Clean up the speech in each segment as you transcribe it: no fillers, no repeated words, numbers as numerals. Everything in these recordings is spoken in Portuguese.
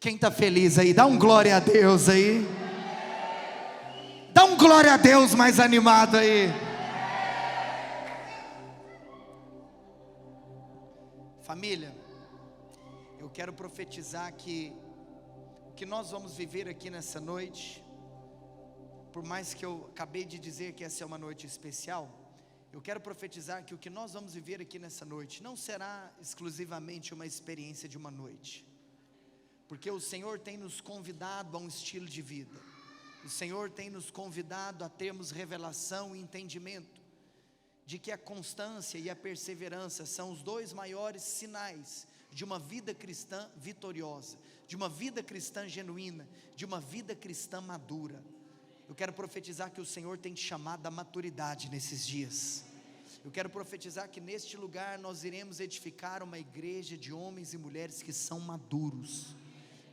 Quem está feliz aí, dá um glória a Deus aí. Dá um glória a Deus mais animado aí. Família, eu quero profetizar que o que nós vamos viver aqui nessa noite, por mais que eu acabei de dizer que essa é uma noite especial, eu quero profetizar que o que nós vamos viver aqui nessa noite não será exclusivamente uma experiência de uma noite, porque o Senhor tem nos convidado a um estilo de vida. O Senhor tem nos convidado a termos revelação e entendimento de que a constância e a perseverança são os dois maiores sinais de uma vida cristã vitoriosa, de uma vida cristã genuína, de uma vida cristã madura. Eu quero profetizar que o Senhor tem te chamado à maturidade nesses dias. Eu quero profetizar que neste lugar nós iremos edificar uma igreja de homens e mulheres que são maduros.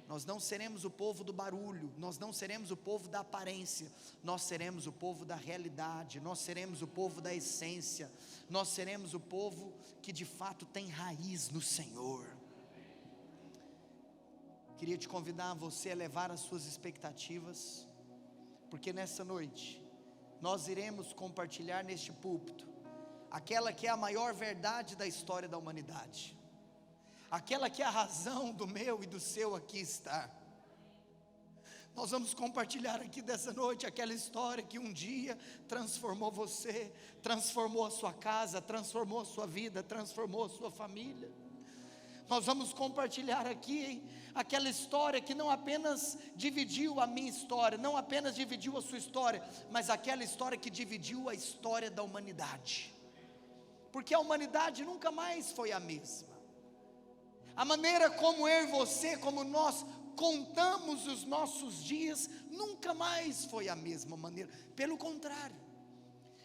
Nós não seremos o povo do barulho, nós não seremos o povo da aparência, nós seremos o povo da realidade, nós seremos o povo da essência, nós seremos o povo que de fato tem raiz no Senhor. Queria te convidar a você a elevar as suas expectativas, porque nessa noite nós iremos compartilhar neste púlpito aquela que é a maior verdade da história da humanidade, aquela que é a razão do meu e do seu aqui estar. Nós vamos compartilhar aqui dessa noite aquela história que um dia transformou você, transformou a sua casa, transformou a sua vida, transformou a sua família. Nós vamos compartilhar aqui aquela história que não apenas dividiu a minha história, não apenas dividiu a sua história, mas aquela história que dividiu a história da humanidade, porque a humanidade nunca mais foi a mesma. A maneira como eu e você, como nós contamos os nossos dias, nunca mais foi a mesma maneira. Pelo contrário,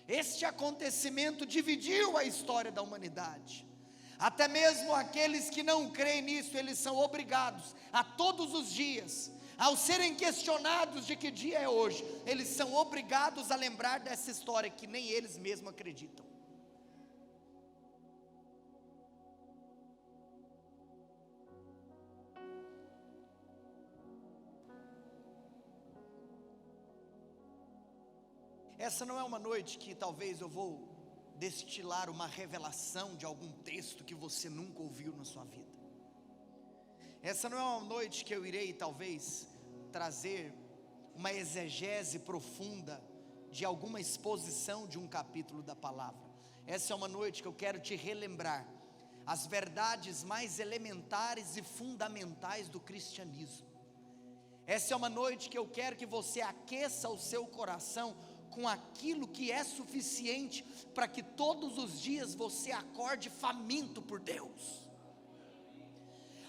este acontecimento dividiu a história da humanidade. Até mesmo aqueles que não creem nisso, eles são obrigados a todos os dias, ao serem questionados de que dia é hoje, eles são obrigados a lembrar dessa história que nem eles mesmos acreditam. Essa não é uma noite que talvez eu vou destilar uma revelação de algum texto que você nunca ouviu na sua vida. Essa não é uma noite que eu irei talvez trazer uma exegese profunda de alguma exposição de um capítulo da palavra. Essa é uma noite que eu quero te relembrar as verdades mais elementares e fundamentais do cristianismo. Essa é uma noite que eu quero que você aqueça o seu coração com aquilo que é suficiente para que todos os dias você acorde faminto por Deus.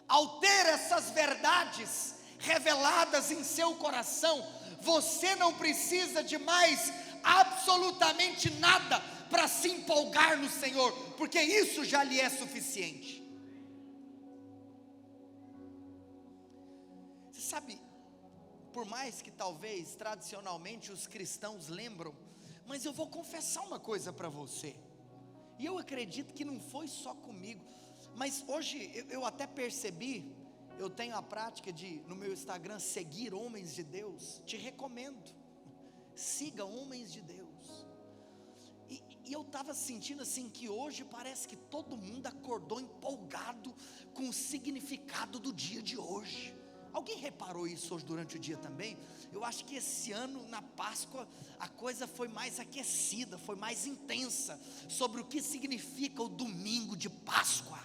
Ao ter essas verdades reveladas em seu coração, você não precisa de mais absolutamente nada para se empolgar no Senhor, porque isso já lhe é suficiente. Você sabe, por mais que talvez tradicionalmente os cristãos lembram, mas eu vou confessar uma coisa para você, e eu acredito que não foi só comigo, mas hoje eu até percebi, eu tenho a prática de no meu Instagram seguir homens de Deus. Te recomendo, siga homens de Deus, e eu estava sentindo assim que hoje parece que todo mundo acordou empolgado com o significado do dia de hoje. Alguém reparou isso hoje durante o dia também? Eu acho que esse ano na Páscoa a coisa foi mais aquecida, foi mais intensa, sobre o que significa o domingo de Páscoa.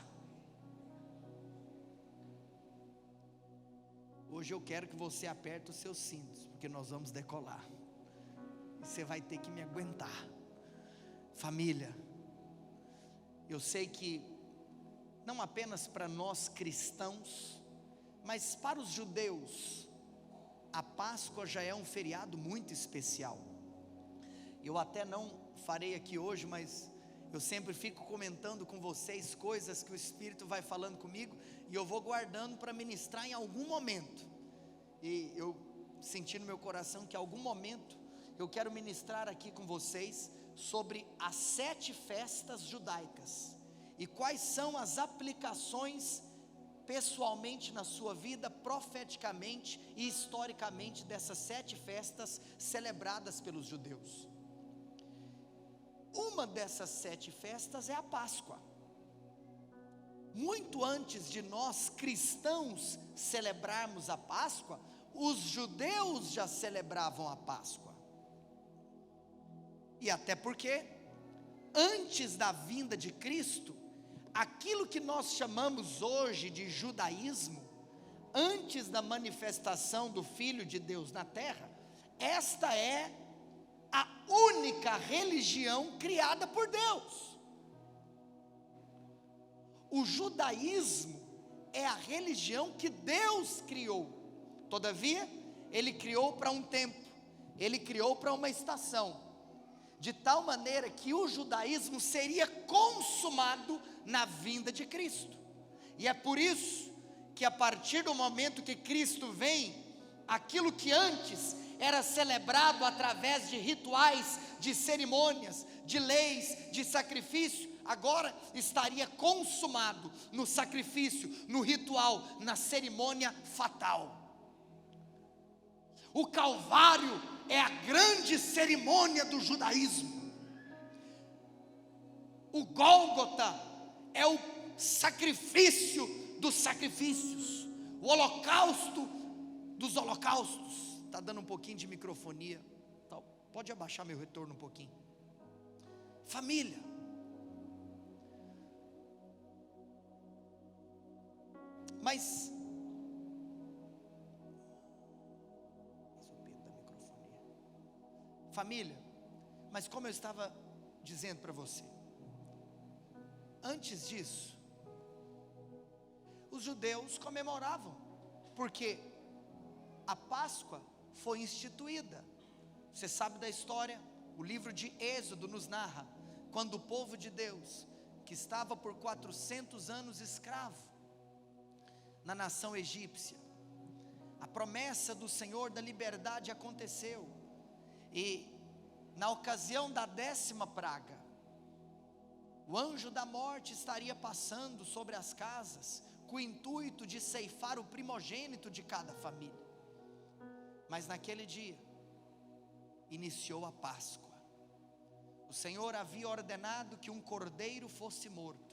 Hoje eu quero que você aperte os seus cintos, porque nós vamos decolar, e você vai ter que me aguentar. Família, eu sei que não apenas para nós cristãos, mas para os judeus, a Páscoa já é um feriado muito especial. Eu até não farei aqui hoje, mas eu sempre fico comentando com vocês coisas que o Espírito vai falando comigo, e eu vou guardando para ministrar em algum momento. E eu senti no meu coração que em algum momento eu quero ministrar aqui com vocês sobre as 7 festas judaicas, e quais são as aplicações pessoalmente na sua vida, profeticamente e historicamente, dessas 7 festas celebradas pelos judeus. Uma dessas 7 festas é a Páscoa. Muito antes de nós cristãos celebrarmos a Páscoa, os judeus já celebravam a Páscoa. E até porque, antes da vinda de Cristo, aquilo que nós chamamos hoje de judaísmo, antes da manifestação do Filho de Deus na terra, esta é a única religião criada por Deus. O judaísmo é a religião que Deus criou. Todavia, Ele criou para um tempo, Ele criou para uma estação, de tal maneira que o judaísmo seria consumado na vinda de Cristo. E é por isso que a partir do momento que Cristo vem, aquilo que antes era celebrado através de rituais, de cerimônias, de leis, de sacrifício, agora estaria consumado no sacrifício, no ritual, na cerimônia fatal. O Calvário é a grande cerimônia do judaísmo. O Gólgota é o sacrifício dos sacrifícios, o holocausto dos holocaustos. Está dando um pouquinho de microfonia, pode abaixar meu retorno um pouquinho. Família, mas família, mas como eu estava dizendo para você, antes disso, os judeus comemoravam, porque a Páscoa foi instituída. Você sabe da história, o livro de Êxodo nos narra, quando o povo de Deus, que estava por 400 anos escravo na nação egípcia, a promessa do Senhor da liberdade aconteceu, e na ocasião da 10ª praga, o anjo da morte estaria passando sobre as casas, com o intuito de ceifar o primogênito de cada família. Mas naquele dia, iniciou a Páscoa. O Senhor havia ordenado que um cordeiro fosse morto,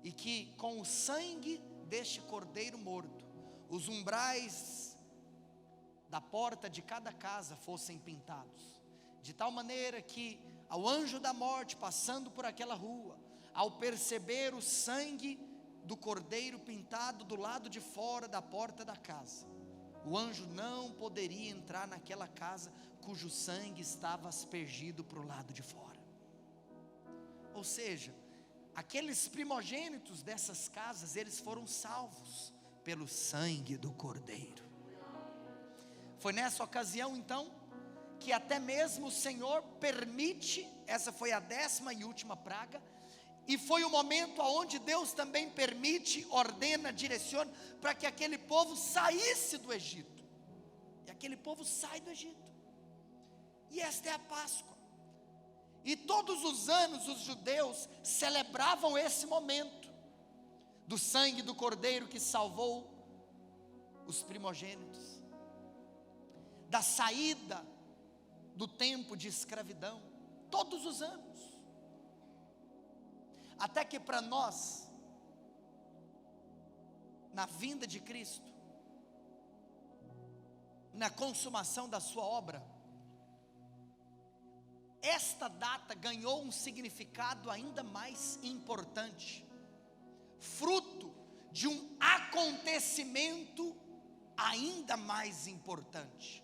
e que com o sangue deste cordeiro morto, os umbrais da porta de cada casa fossem pintados, de tal maneira que ao anjo da morte passando por aquela rua, ao perceber o sangue do cordeiro pintado do lado de fora da porta da casa, o anjo não poderia entrar naquela casa cujo sangue estava aspergido para o lado de fora. Ou seja, aqueles primogênitos dessas casas, eles foram salvos pelo sangue do cordeiro. Foi nessa ocasião então que até mesmo o Senhor permite, essa foi a 10ª e última praga, e foi o momento onde Deus também permite, ordena, direciona, para que aquele povo saísse do Egito. E aquele povo sai do Egito, e esta é a Páscoa. E todos os anos os judeus celebravam esse momento, do sangue do cordeiro que salvou os primogênitos, da saída do tempo de escravidão, todos os anos. Até que para nós, na vinda de Cristo, na consumação da sua obra, esta data ganhou um significado ainda mais importante, fruto de um acontecimento ainda mais importante,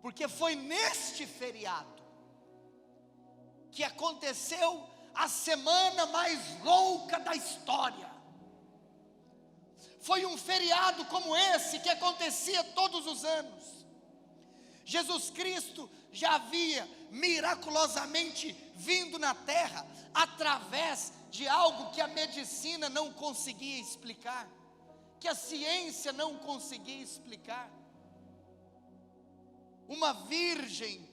porque foi neste feriado que aconteceu a semana mais louca da história. Foi um feriado como esse que acontecia todos os anos. Jesus Cristo já havia miraculosamente vindo na terra através de algo que a medicina não conseguia explicar, que a ciência não conseguia explicar. Uma virgem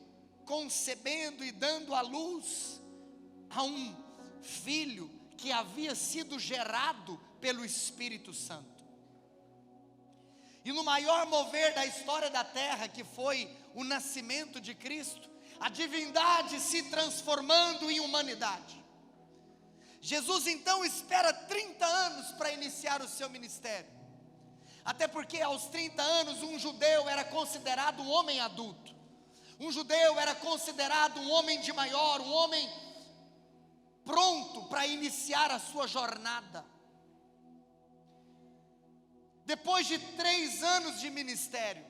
concebendo e dando à luz a um filho que havia sido gerado pelo Espírito Santo. E no maior mover da história da terra, que foi o nascimento de Cristo, a divindade se transformando em humanidade, Jesus então espera 30 anos para iniciar o seu ministério. Até porque aos 30 anos um judeu era considerado um homem adulto. Um judeu era considerado um homem de maior, um homem pronto para iniciar a sua jornada. Depois de 3 anos de ministério,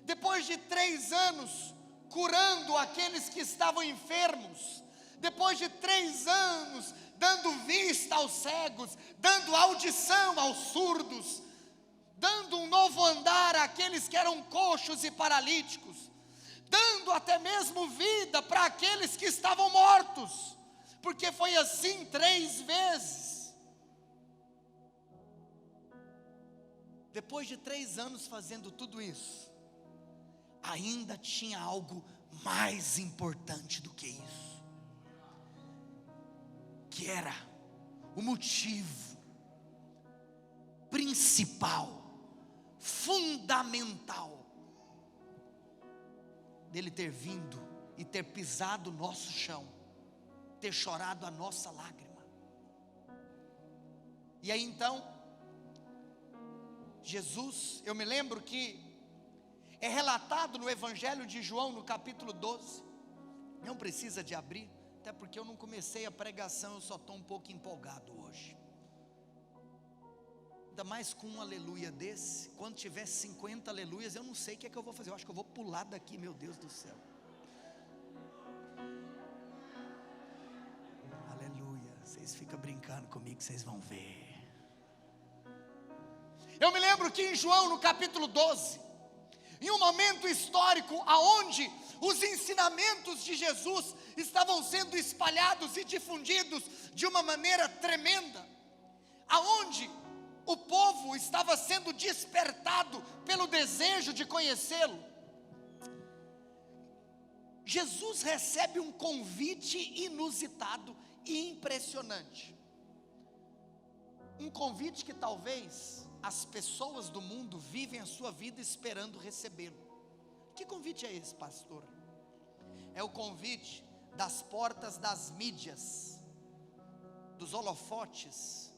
depois de 3 anos curando aqueles que estavam enfermos, depois de 3 anos dando vista aos cegos, dando audição aos surdos, dando um novo andar àqueles que eram coxos e paralíticos, dando até mesmo vida para aqueles que estavam mortos, porque foi assim 3 vezes. Depois de 3 anos fazendo tudo isso, ainda tinha algo mais importante do que isso, que era o motivo principal, fundamental, dele ter vindo e ter pisado o nosso chão, ter chorado a nossa lágrima. E aí então, Jesus, eu me lembro que é relatado no Evangelho de João, no capítulo 12, não precisa de abrir, até porque eu não comecei a pregação, eu só estou um pouco empolgado hoje. Ainda mais com um aleluia desse, quando tiver 50 aleluias, eu não sei o que é que eu vou fazer, eu acho que eu vou pular daqui, meu Deus do céu. Aleluia, vocês ficam brincando comigo, vocês vão ver. Eu me lembro que em João, no capítulo 12, em um momento histórico, aonde os ensinamentos de Jesus estavam sendo espalhados e difundidos de uma maneira tremenda, aonde o povo estava sendo despertado pelo desejo de conhecê-lo, Jesus recebe um convite inusitado e impressionante, um convite que talvez as pessoas do mundo vivem a sua vida esperando recebê-lo. Que convite é esse, pastor? É o convite das portas das mídias, dos holofotes,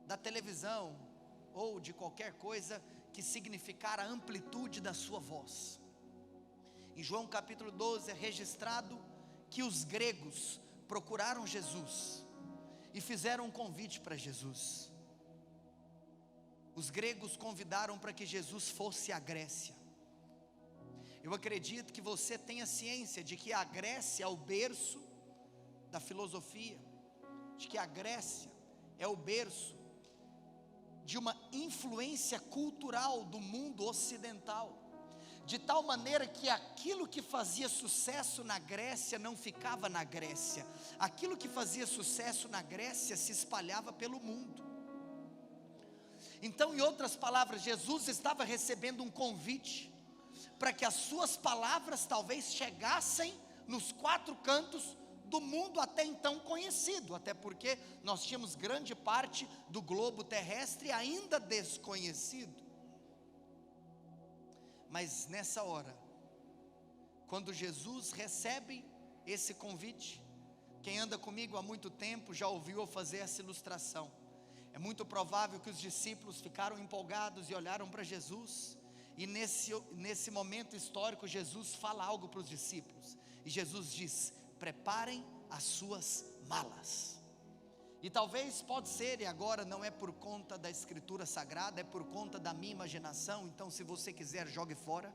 da televisão, ou de qualquer coisa que significar a amplitude da sua voz. Em João capítulo 12 é registrado que os gregos procuraram Jesus e fizeram um convite para Jesus. Os gregos convidaram para que Jesus fosse à Grécia. Eu acredito que você tenha ciência de que a Grécia é o berço da filosofia, de que a Grécia é o berço de uma influência cultural do mundo ocidental, de tal maneira que aquilo que fazia sucesso na Grécia não ficava na Grécia, aquilo que fazia sucesso na Grécia se espalhava pelo mundo. Então, em outras palavras, Jesus estava recebendo um convite para que as suas palavras talvez chegassem nos 4 cantos do mundo até então conhecido, até porque nós tínhamos grande parte do globo terrestre ainda desconhecido. Mas nessa hora, quando Jesus recebe esse convite, quem anda comigo há muito tempo já ouviu eu fazer essa ilustração. É muito provável que os discípulos ficaram empolgados e olharam para Jesus, e nesse momento histórico Jesus fala algo para os discípulos, e Jesus diz: preparem as suas malas. E talvez pode ser, e agora não é por conta da escritura sagrada, é por conta da minha imaginação, então se você quiser jogue fora,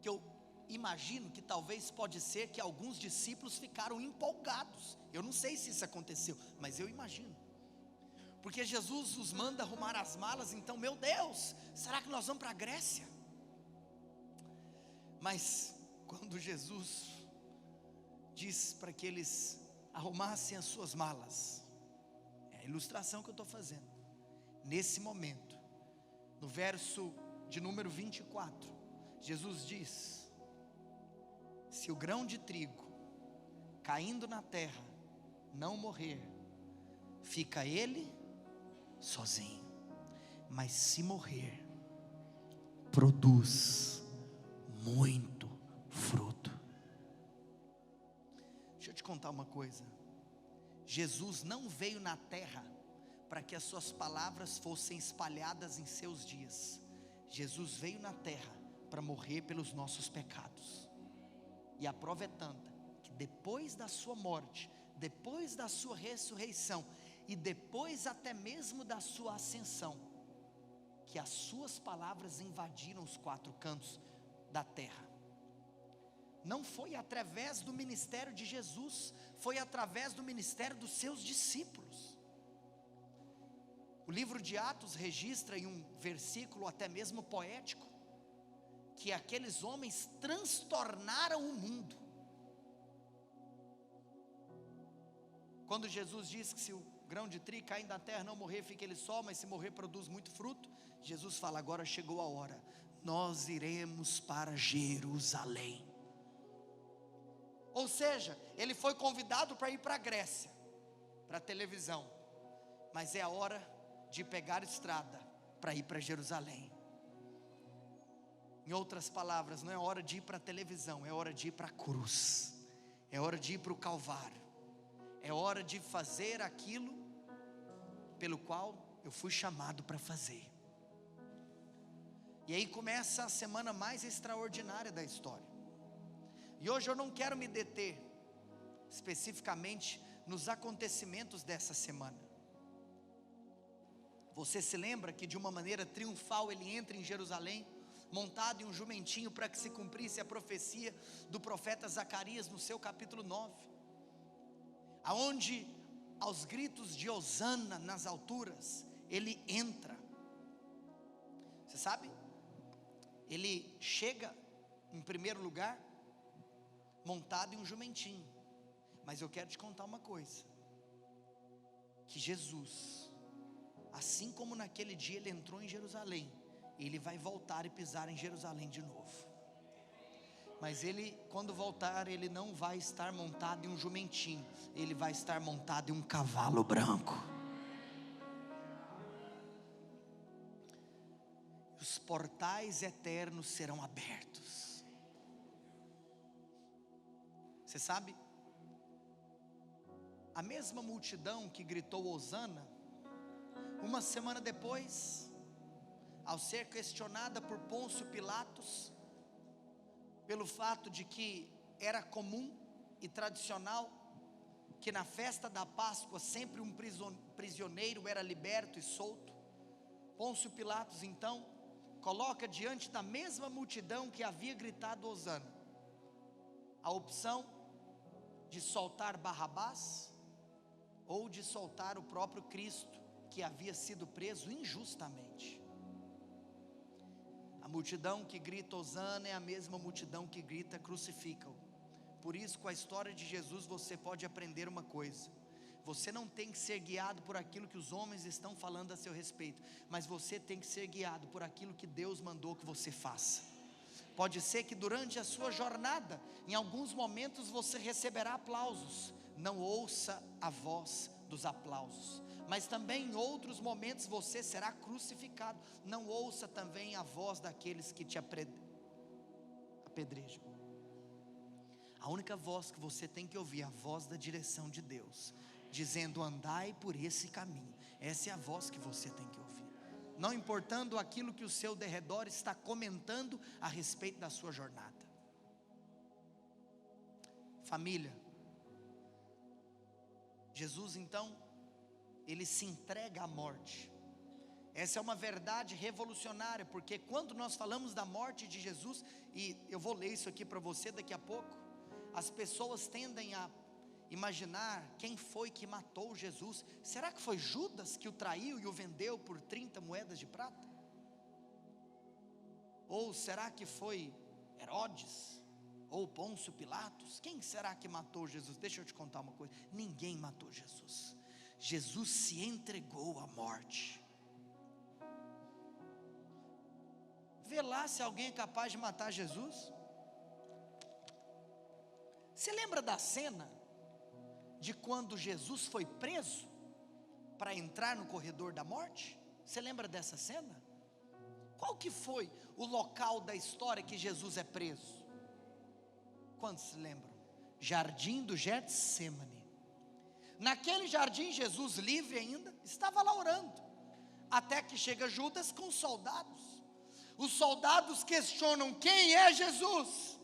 que eu imagino que talvez pode ser que alguns discípulos ficaram empolgados. Eu não sei se isso aconteceu, mas eu imagino, porque Jesus os manda arrumar as malas. Então, meu Deus, será que nós vamos para a Grécia? Mas quando Jesus diz para que eles arrumassem as suas malas, é a ilustração que eu estou fazendo. Nesse momento, no verso de número 24, Jesus diz: se o grão de trigo caindo na terra não morrer, fica ele sozinho. Mas se morrer, produz muito fruto. Deixa eu te contar uma coisa. Jesus não veio na terra para que as suas palavras fossem espalhadas em seus dias. Jesus veio na terra para morrer pelos nossos pecados. E a prova é tanta, que depois da sua morte, depois da sua ressurreição, e depois até mesmo da sua ascensão, que as suas palavras invadiram os quatro cantos da terra. Não foi através do ministério de Jesus, foi através do ministério dos seus discípulos. O livro de Atos registra em um versículo até mesmo poético, que aqueles homens transtornaram o mundo. Quando Jesus diz que se o grão de trigo cair na terra, não morrer, fica ele só, mas se morrer produz muito fruto, Jesus fala, agora chegou a hora, nós iremos para Jerusalém. Ou seja, ele foi convidado para ir para a Grécia, para a televisão, mas é a hora de pegar estrada para ir para Jerusalém. Em outras palavras, não é hora de ir para a televisão, é hora de ir para a cruz, é hora de ir para o Calvário, é hora de fazer aquilo pelo qual eu fui chamado para fazer. E aí começa a semana mais extraordinária da história. E hoje eu não quero me deter especificamente nos acontecimentos dessa semana. Você se lembra que de uma maneira triunfal ele entra em Jerusalém, montado em um jumentinho, para que se cumprisse a profecia do profeta Zacarias no seu capítulo 9, aonde aos gritos de Hosana nas alturas, ele entra. Você sabe? Ele chega em primeiro lugar, montado em um jumentinho. Mas eu quero te contar uma coisa, que Jesus, assim como naquele dia ele entrou em Jerusalém, ele vai voltar e pisar em Jerusalém de novo. Mas ele, quando voltar, ele não vai estar montado em um jumentinho, ele vai estar montado em um cavalo branco. Os portais eternos serão abertos. Você sabe, a mesma multidão que gritou Hosana, uma semana depois, ao ser questionada por Pôncio Pilatos, pelo fato de que era comum e tradicional, que na festa da Páscoa sempre um prisioneiro era liberto e solto, Pôncio Pilatos então coloca diante da mesma multidão que havia gritado Hosana, a opção de soltar Barrabás, ou de soltar o próprio Cristo, que havia sido preso injustamente. A multidão que grita Hosana é a mesma multidão que grita crucifica-o. Por isso, com a história de Jesus, você pode aprender uma coisa: você não tem que ser guiado por aquilo que os homens estão falando a seu respeito, mas você tem que ser guiado por aquilo que Deus mandou que você faça. Pode ser que durante a sua jornada, em alguns momentos você receberá aplausos, não ouça a voz dos aplausos. Mas também em outros momentos você será crucificado, não ouça também a voz daqueles que te apedrejam. A única voz que você tem que ouvir é a voz da direção de Deus, dizendo: andai por esse caminho. Essa é a voz que você tem que ouvir, não importando aquilo que o seu derredor está comentando a respeito da sua jornada. Família, Jesus então, ele se entrega à morte. Essa é uma verdade revolucionária, porque quando nós falamos da morte de Jesus, e eu vou ler isso aqui para você daqui a pouco, as pessoas tendem a imaginar quem foi que matou Jesus. Será que foi Judas que o traiu e o vendeu por 30 moedas de prata? Ou será que foi Herodes? Ou Pôncio Pilatos? Quem será que matou Jesus? Deixa eu te contar uma coisa: ninguém matou Jesus. Jesus se entregou à morte. Vê lá se alguém é capaz de matar Jesus. Você lembra da cena de quando Jesus foi preso? para entrar no corredor da morte? Você lembra dessa cena? Qual que foi o local da história que Jesus é preso? Quantos se lembram? Jardim do Getsêmani. Naquele jardim, Jesus, livre ainda, estava lá orando, até que chega Judas com os soldados. Os soldados questionam: quem é Jesus?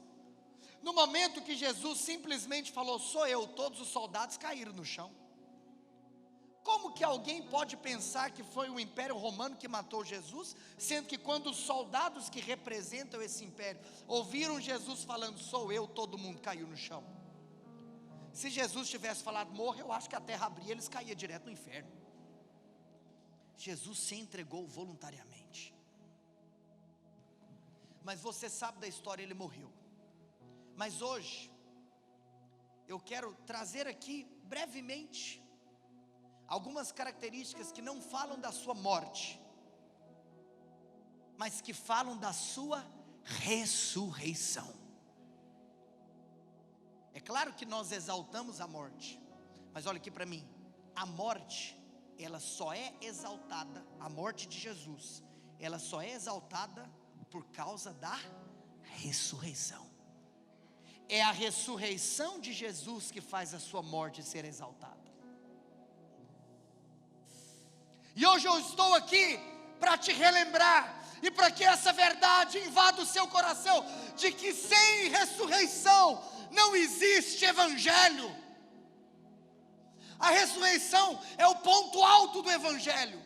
No momento que Jesus simplesmente falou: sou eu, todos os soldados caíram no chão. Como que alguém pode pensar que foi o Império Romano que matou Jesus, sendo que quando os soldados que representam esse império ouviram Jesus falando: sou eu, todo mundo caiu no chão? Se Jesus tivesse falado: morra, eu acho que a terra abria, eles caíam direto no inferno. Jesus se entregou voluntariamente. Mas você sabe da história, ele morreu. Mas hoje eu quero trazer aqui brevemente algumas características que não falam da sua morte, mas que falam da sua ressurreição. É claro que nós exaltamos a morte, mas olha aqui para mim, a morte, ela só é exaltada, a morte de Jesus, ela só é exaltada por causa da ressurreição. É a ressurreição de Jesus que faz a sua morte ser exaltada. E hoje eu estou aqui para te relembrar, e para que essa verdade invada o seu coração, de que sem ressurreição não existe evangelho. A ressurreição é o ponto alto do evangelho.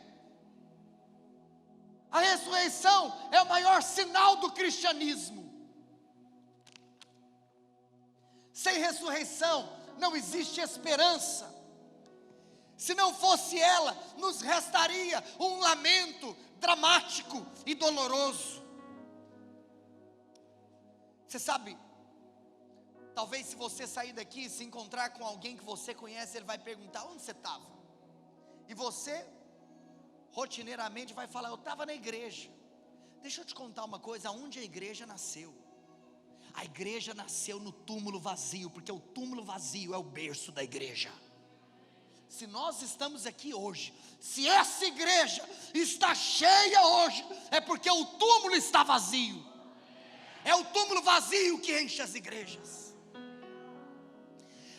A ressurreição é o maior sinal do cristianismo. Sem ressurreição não existe esperança. Se não fosse ela, nos restaria um lamento dramático e doloroso. Você sabe, talvez se você sair daqui e se encontrar com alguém que você conhece, ele vai perguntar: onde você estava? E você, rotineiramente, vai falar: eu estava na igreja. Deixa eu te contar uma coisa: aonde a igreja nasceu? A igreja nasceu no túmulo vazio, porque o túmulo vazio é o berço da igreja. Se nós estamos aqui hoje, se essa igreja está cheia hoje, é porque o túmulo está vazio. É o túmulo vazio que enche as igrejas.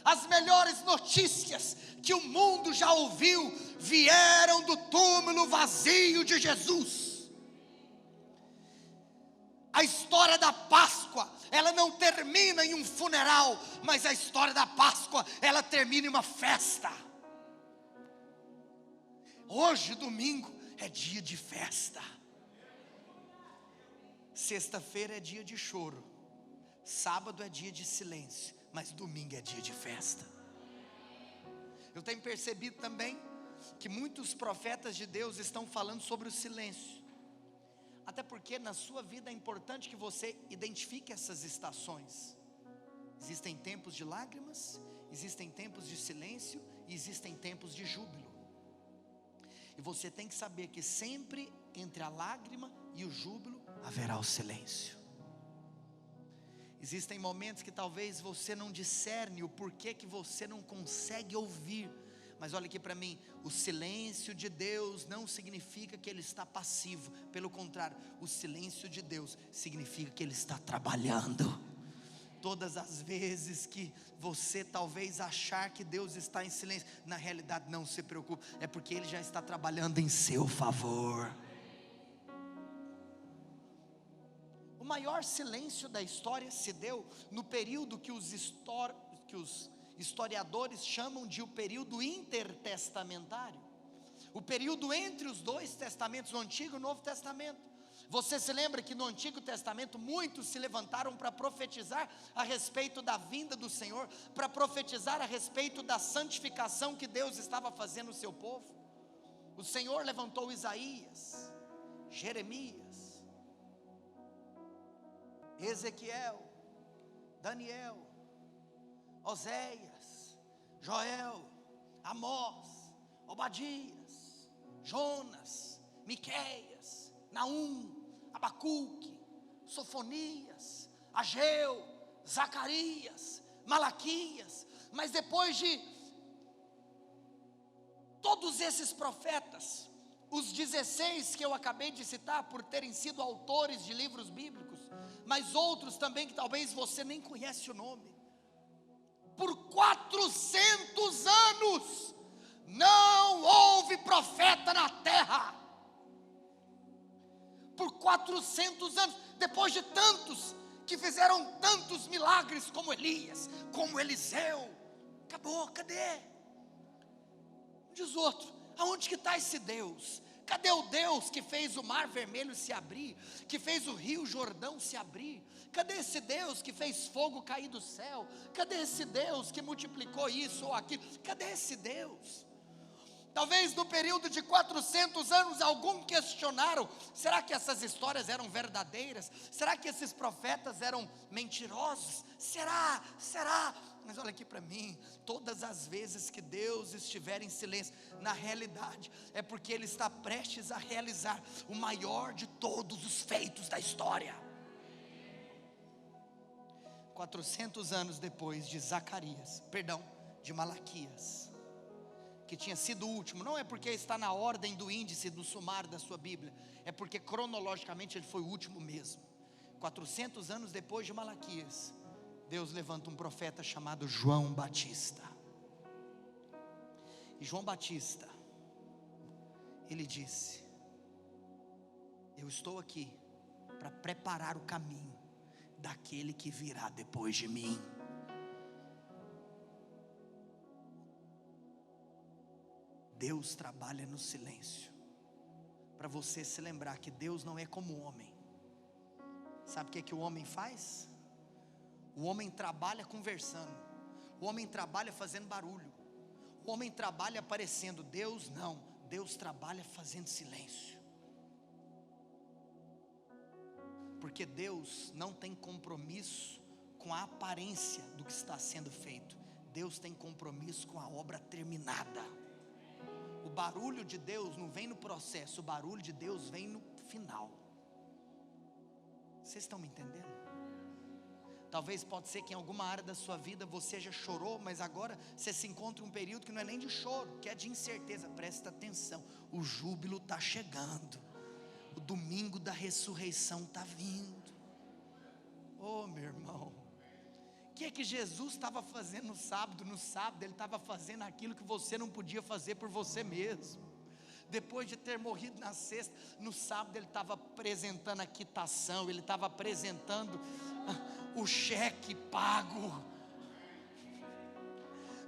As melhores notícias que o mundo já ouviu vieram do túmulo vazio de Jesus. A história da Páscoa, ela não termina em um funeral, mas a história da Páscoa, ela termina em uma festa. Hoje, domingo, é dia de festa. Sexta-feira é dia de choro. Sábado é dia de silêncio. Mas domingo é dia de festa. Eu tenho percebido também que muitos profetas de Deus estão falando sobre o silêncio. Até porque na sua vida é importante que você identifique essas estações. Existem tempos de lágrimas, existem tempos de silêncio e existem tempos de júbilo. E você tem que saber que sempre entre a lágrima e o júbilo haverá o silêncio. Existem momentos que talvez você não discerne o porquê que você não consegue ouvir. Mas olha aqui para mim, o silêncio de Deus não significa que Ele está passivo. Pelo contrário, o silêncio de Deus significa que Ele está trabalhando. Todas as vezes que você talvez achar que Deus está em silêncio, na realidade não se preocupe, é porque Ele já está trabalhando em seu favor. O maior silêncio da história se deu no período que os historiadores chamam de o período intertestamentário. O período entre os dois testamentos, o Antigo e o Novo Testamento. Você se lembra que no Antigo Testamento muitos se levantaram para profetizar a respeito da vinda do Senhor, para profetizar a respeito da santificação que Deus estava fazendo no seu povo. O Senhor levantou Isaías, Jeremias, Ezequiel, Daniel, Oséias, Joel, Amós, Obadias, Jonas, Miqueias, Naum, Abacuque, Sofonias, Ageu, Zacarias, Malaquias. Mas depois de todos esses profetas, os 16 que eu acabei de citar, por terem sido autores de livros bíblicos, mas outros também que talvez você nem conhece o nome, por 400 anos, não houve profeta na terra. Por 400 anos, depois de tantos que fizeram tantos milagres como Elias, como Eliseu, acabou, cadê? Diz outro, aonde que está esse Deus? Cadê o Deus que fez o mar vermelho se abrir, que fez o rio Jordão se abrir? Cadê esse Deus que fez fogo cair do céu? Cadê esse Deus que multiplicou isso ou aquilo? Cadê esse Deus? Talvez no período de 400 anos, alguns questionaram, será que essas histórias eram verdadeiras? Será que esses profetas eram mentirosos? Será? Mas olha aqui para mim, todas as vezes que Deus estiver em silêncio, na realidade, é porque Ele está prestes a realizar o maior de todos os feitos da história. 400 anos depois de de Malaquias, que tinha sido o último, não é porque está na ordem do índice do sumário da sua Bíblia, é porque cronologicamente ele foi o último mesmo. 400 anos depois de Malaquias, Deus levanta um profeta chamado João Batista. E João Batista, ele disse: eu estou aqui para preparar o caminho daquele que virá depois de mim. Deus trabalha no silêncio, para você se lembrar que Deus não é como o homem. Sabe o que o homem faz? O homem trabalha conversando, o homem trabalha fazendo barulho, o homem trabalha aparecendo. Deus não, Deus trabalha fazendo silêncio. Porque Deus não tem compromisso com a aparência do que está sendo feito, Deus tem compromisso com a obra terminada. O barulho de Deus não vem no processo, o barulho de Deus vem no final. Vocês estão me entendendo? Talvez pode ser que em alguma área da sua vida você já chorou, mas agora você se encontra em um período que não é nem de choro, que é de incerteza. Presta atenção, o júbilo está chegando, o domingo da ressurreição está vindo. Oh meu irmão, o que é que Jesus estava fazendo no sábado? No sábado ele estava fazendo aquilo que você não podia fazer por você mesmo. Depois de ter morrido na sexta, no sábado ele estava apresentando a quitação, ele estava apresentando o cheque pago.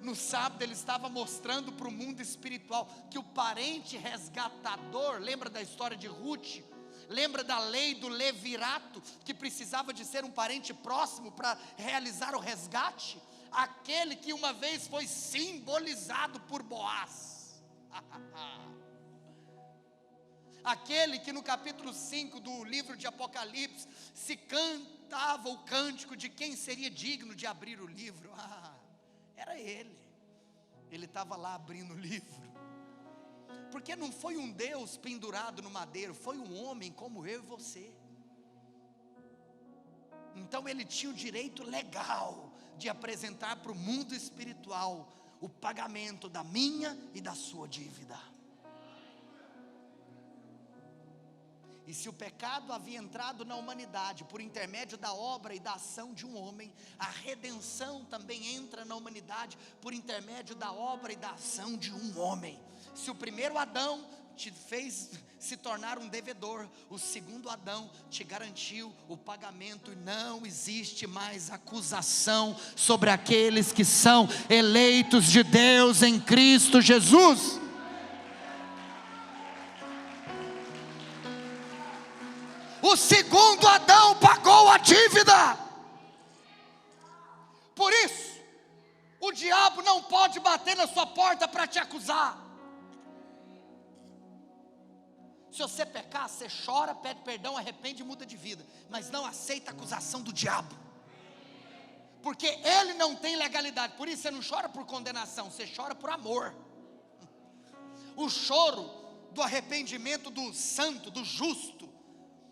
No sábado ele estava mostrando para o mundo espiritual que o parente resgatador, lembra da história de Ruth? Lembra da lei do levirato, que precisava de ser um parente próximo para realizar o resgate? Aquele que uma vez foi simbolizado por Boaz. Aquele que no capítulo 5 do livro de Apocalipse se cantava o cântico de quem seria digno de abrir o livro. Era ele estava lá abrindo o livro. Porque não foi um Deus pendurado no madeiro, foi um homem como eu e você. Então ele tinha o direito legal de apresentar para o mundo espiritual o pagamento da minha e da sua dívida. E se o pecado havia entrado na humanidade por intermédio da obra e da ação de um homem, a redenção também entra na humanidade por intermédio da obra e da ação de um homem. Se o primeiro Adão te fez se tornar um devedor, o segundo Adão te garantiu o pagamento, e não existe mais acusação sobre aqueles que são eleitos de Deus em Cristo Jesus. O segundo Adão pagou a dívida. Por isso, o diabo não pode bater na sua porta para te acusar. Se você pecar, você chora, pede perdão, arrepende e muda de vida. Mas não aceita a acusação do diabo. Porque ele não tem legalidade. Por isso você não chora por condenação, você chora por amor. O choro do arrependimento do santo, do justo,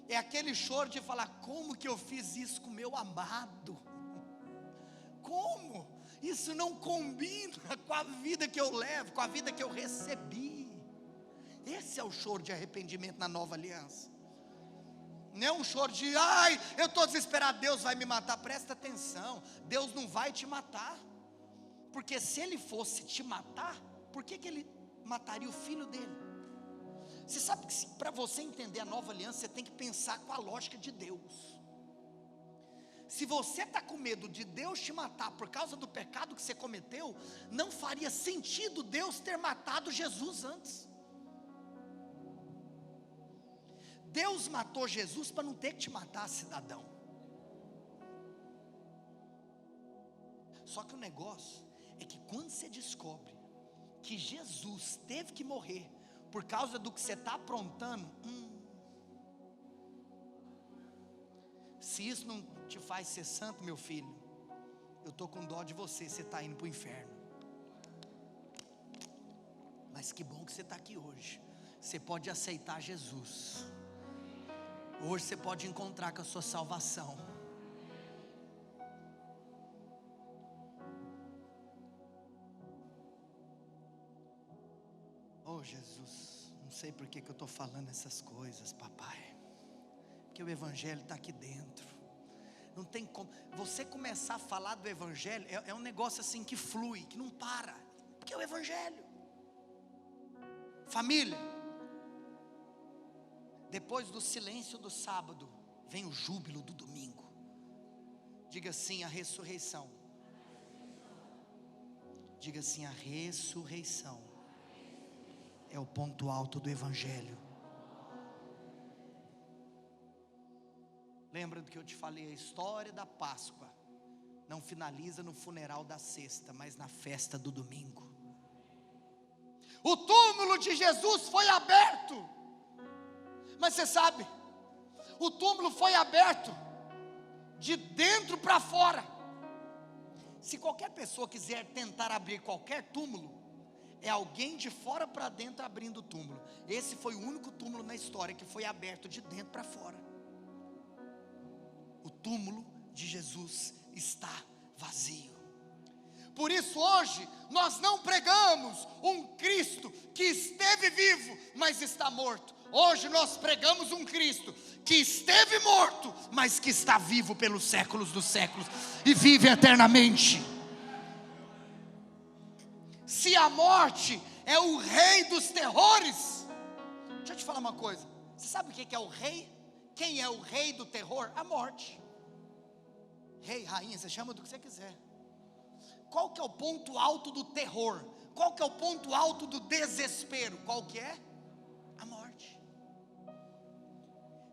é aquele choro de falar: como que eu fiz isso com meu amado? Como? isso não combina com a vida que eu levo, com a vida que eu recebi. Esse é o choro de arrependimento na nova aliança. Não é um choro de, ai, eu estou desesperado, Deus vai me matar. Presta atenção, Deus não vai te matar. Porque se Ele fosse te matar, por que Ele mataria o filho dele? Você sabe que para você entender a nova aliança, você tem que pensar com a lógica de Deus. Se você está com medo de Deus te matar por causa do pecado que você cometeu, não faria sentido Deus ter matado Jesus antes. Deus matou Jesus para não ter que te matar, cidadão. Só que o negócio é que quando você descobre que Jesus teve que morrer por causa do que você está aprontando, se isso não te faz ser santo, meu filho, eu estou com dó de você, você está indo para o inferno. Mas que bom que você está aqui hoje. Você pode aceitar Jesus. Hoje você pode encontrar com a sua salvação. Oh Jesus, não sei por que eu estou falando essas coisas, papai. Porque o Evangelho está aqui dentro. Não tem como, você começar a falar do Evangelho, é um negócio assim que flui, que não para. Porque é o Evangelho. Família, depois do silêncio do sábado, vem o júbilo do domingo. Diga assim, a ressurreição. Diga assim, a ressurreição é o ponto alto do Evangelho. Lembra do que eu te falei? A história da Páscoa não finaliza no funeral da sexta, mas na festa do domingo. O túmulo de Jesus foi aberto. Mas você sabe, o túmulo foi aberto de dentro para fora. Se qualquer pessoa quiser tentar abrir qualquer túmulo, é alguém de fora para dentro abrindo o túmulo. Esse foi o único túmulo na história que foi aberto de dentro para fora. O túmulo de Jesus está vazio. Por isso hoje nós não pregamos um Cristo que esteve vivo, mas está morto. Hoje nós pregamos um Cristo que esteve morto, mas que está vivo pelos séculos dos séculos e vive eternamente. Se a morte é o rei dos terrores, deixa eu te falar uma coisa. Você sabe o que é o rei? Quem é o rei do terror? A morte. Rei, rainha, você chama do que você quiser. Qual que é o ponto alto do terror? Qual que é o ponto alto do desespero? Qual que é? A morte.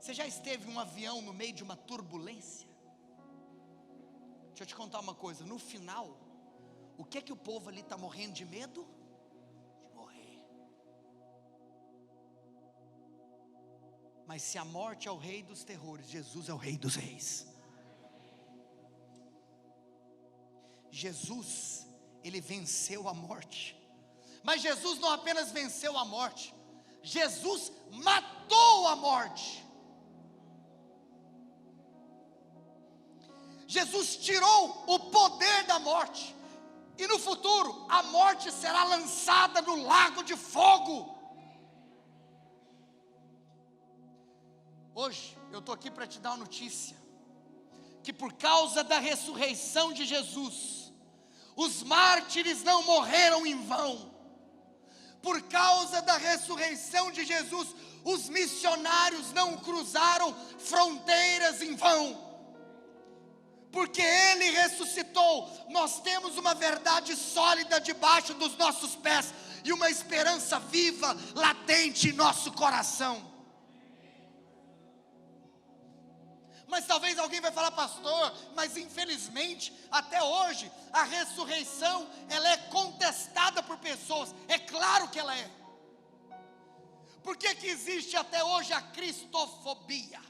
Você já esteve em um avião no meio de uma turbulência? Deixa eu te contar uma coisa. No final, o que o povo ali está morrendo de medo? De morrer. Mas se a morte é o rei dos terrores, Jesus é o rei dos reis. Jesus, Ele venceu a morte. Mas Jesus não apenas venceu a morte, Jesus matou a morte. Jesus tirou o poder da morte. E no futuro, a morte será lançada no lago de fogo. Hoje, eu estou aqui para te dar uma notícia. Que por causa da ressurreição de Jesus, os mártires não morreram em vão. Por causa da ressurreição de Jesus, os missionários não cruzaram fronteiras em vão. Porque Ele ressuscitou, nós temos uma verdade sólida debaixo dos nossos pés e uma esperança viva, latente em nosso coração. Mas talvez alguém vai falar, pastor, mas infelizmente, até hoje, a ressurreição, ela é contestada por pessoas. É claro que ela é. Por que existe até hoje a cristofobia?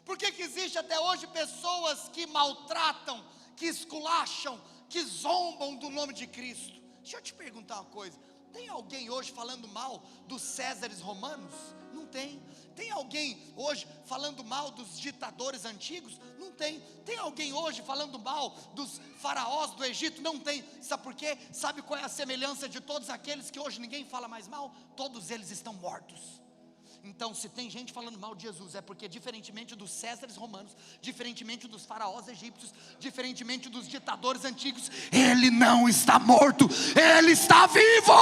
Por que existe até hoje pessoas que maltratam, que esculacham, que zombam do nome de Cristo? Deixa eu te perguntar uma coisa. Tem alguém hoje falando mal dos Césares romanos? Não tem. Tem alguém hoje falando mal dos ditadores antigos? Não tem. Tem alguém hoje falando mal dos faraós do Egito? Não tem. Sabe por quê? Sabe qual é a semelhança de todos aqueles que hoje ninguém fala mais mal? Todos eles estão mortos. Então, se tem gente falando mal de Jesus, é porque diferentemente dos Césares romanos, diferentemente dos faraós egípcios, diferentemente dos ditadores antigos, ele não está morto, ele está vivo.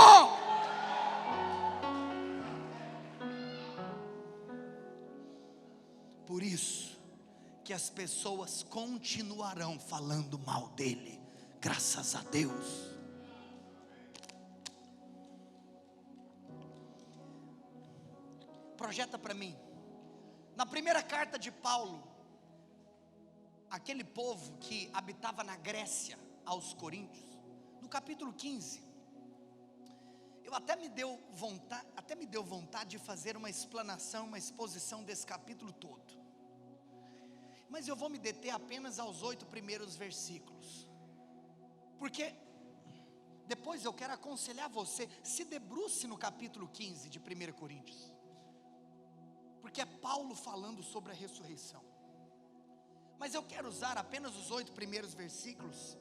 Por isso que as pessoas continuarão falando mal dele, graças a Deus. Projeta para mim, na primeira carta de Paulo, aquele povo que habitava na Grécia, aos Coríntios, no capítulo 15, até me deu vontade de fazer uma explanação, uma exposição desse capítulo todo, mas eu vou me deter apenas aos 8 primeiros versículos, porque depois eu quero aconselhar você, se debruce no capítulo 15 de 1 Coríntios, porque é Paulo falando sobre a ressurreição. Mas eu quero usar apenas os 8 primeiros versículos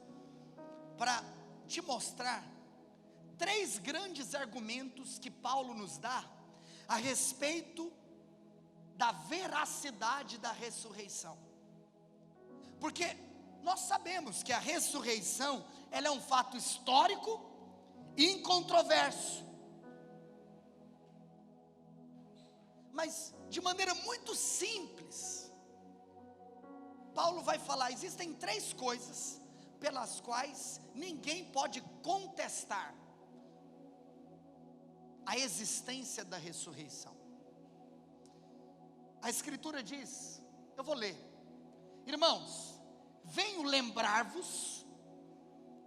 para te mostrar 3 grandes argumentos que Paulo nos dá a respeito da veracidade da ressurreição. Porque nós sabemos que a ressurreição, ela é um fato histórico e incontroverso. Mas de maneira muito simples, Paulo vai falar, existem 3 coisas pelas quais ninguém pode contestar a existência da ressurreição. A Escritura diz, eu vou ler: irmãos, venho lembrar-vos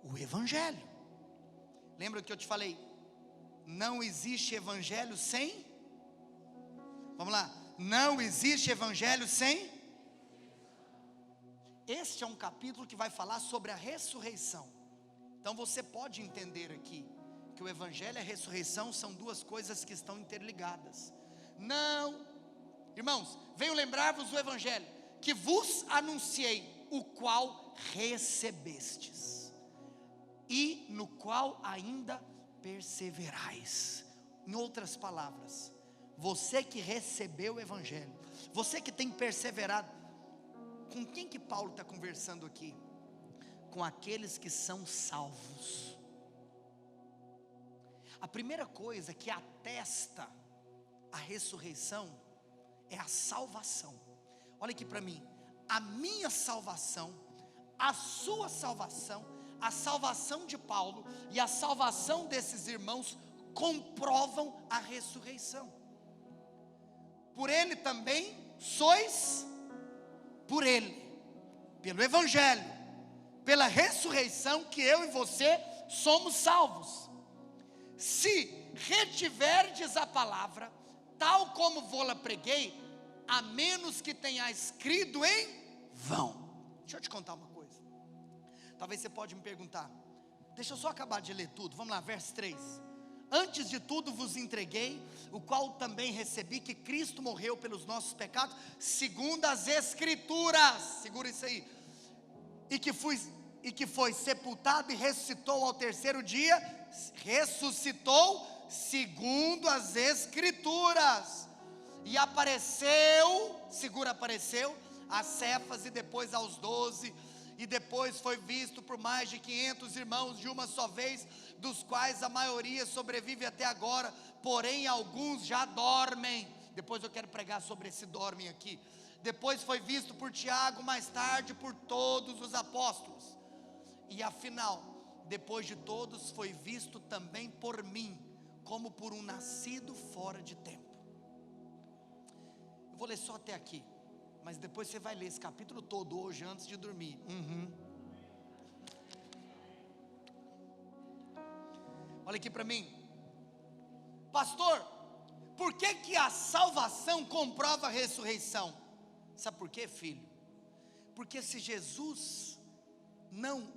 o Evangelho. Lembra que eu te falei, não existe Evangelho sem... Vamos lá, não existe Evangelho sem... Este é um capítulo que vai falar sobre a ressurreição. Então você pode entender aqui que o Evangelho e a ressurreição são 2 coisas que estão interligadas. Não, irmãos, venho lembrar-vos o Evangelho que vos anunciei, o qual recebestes e no qual ainda perseverais. Em outras palavras, você que recebeu o Evangelho, você que tem perseverado, com quem que Paulo está conversando aqui? Com aqueles que são salvos. A primeira coisa que atesta a ressurreição é a salvação. Olha aqui para mim, a minha salvação, a sua salvação, a salvação de Paulo e a salvação desses irmãos comprovam a ressurreição. Por ele também sois, por ele, pelo Evangelho, pela ressurreição, que eu e você somos salvos. Se retiverdes a palavra, tal como vou-la preguei, a menos que tenhais crido em vão. Deixa eu te contar uma coisa. Talvez você pode me perguntar, deixa eu só acabar de ler tudo, vamos lá, verso 3. Antes de tudo vos entreguei, o qual também recebi, que Cristo morreu pelos nossos pecados, segundo as Escrituras, segura isso aí, e que foi sepultado e ressuscitou ao 3º dia, ressuscitou segundo as Escrituras, e apareceu, apareceu, a Cefas e depois aos 12, e depois foi visto por mais de 500 irmãos de uma só vez, dos quais a maioria sobrevive até agora, porém alguns já dormem. Depois eu quero pregar sobre esse dormem aqui. Depois foi visto por Tiago, mais tarde por todos os apóstolos, e afinal, depois de todos foi visto também por mim, como por um nascido fora de tempo. Eu vou ler só até aqui, mas depois você vai ler esse capítulo todo hoje antes de dormir. Olha aqui para mim, pastor, por que a salvação comprova a ressurreição? Sabe por quê, filho? Porque se Jesus não,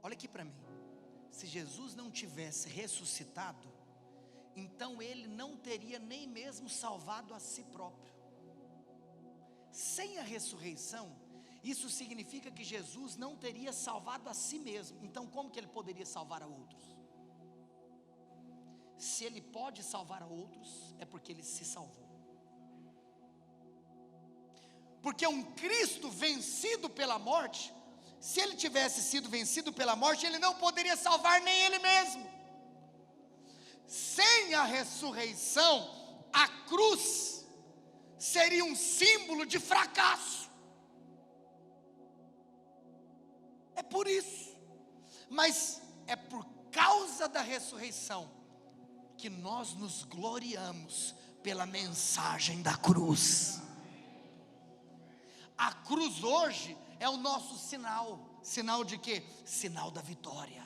olha aqui para mim, se Jesus não tivesse ressuscitado, então ele não teria nem mesmo salvado a si próprio. Sem a ressurreição, isso significa que Jesus não teria salvado a si mesmo. Então como que ele poderia salvar a outros? Se ele pode salvar a outros, é porque ele se salvou. Porque um Cristo vencido pela morte, se ele tivesse sido vencido pela morte, ele não poderia salvar nem ele mesmo. Sem a ressurreição, a cruz seria um símbolo de fracasso. É por isso. Mas é por causa da ressurreição que nós nos gloriamos pela mensagem da cruz. A cruz hoje é o nosso sinal. Sinal de quê? Sinal da vitória.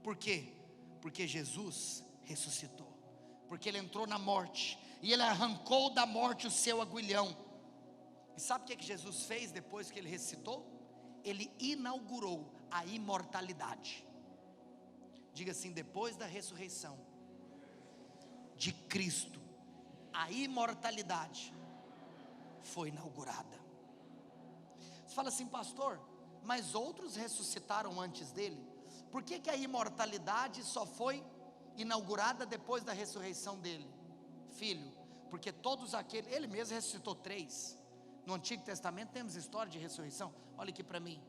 Por quê? Porque Jesus ressuscitou. Porque ele entrou na morte e ele arrancou da morte o seu aguilhão. E sabe o que Jesus fez depois que ele ressuscitou? Ele inaugurou a imortalidade. Diga assim: depois da ressurreição de Cristo, a imortalidade foi inaugurada. Você fala assim: pastor, mas outros ressuscitaram antes dele. Por que que a imortalidade só foi inaugurada depois da ressurreição dele? Filho, porque todos aqueles, ele mesmo ressuscitou 3. No Antigo Testamento temos história de ressurreição. Olha aqui para mim.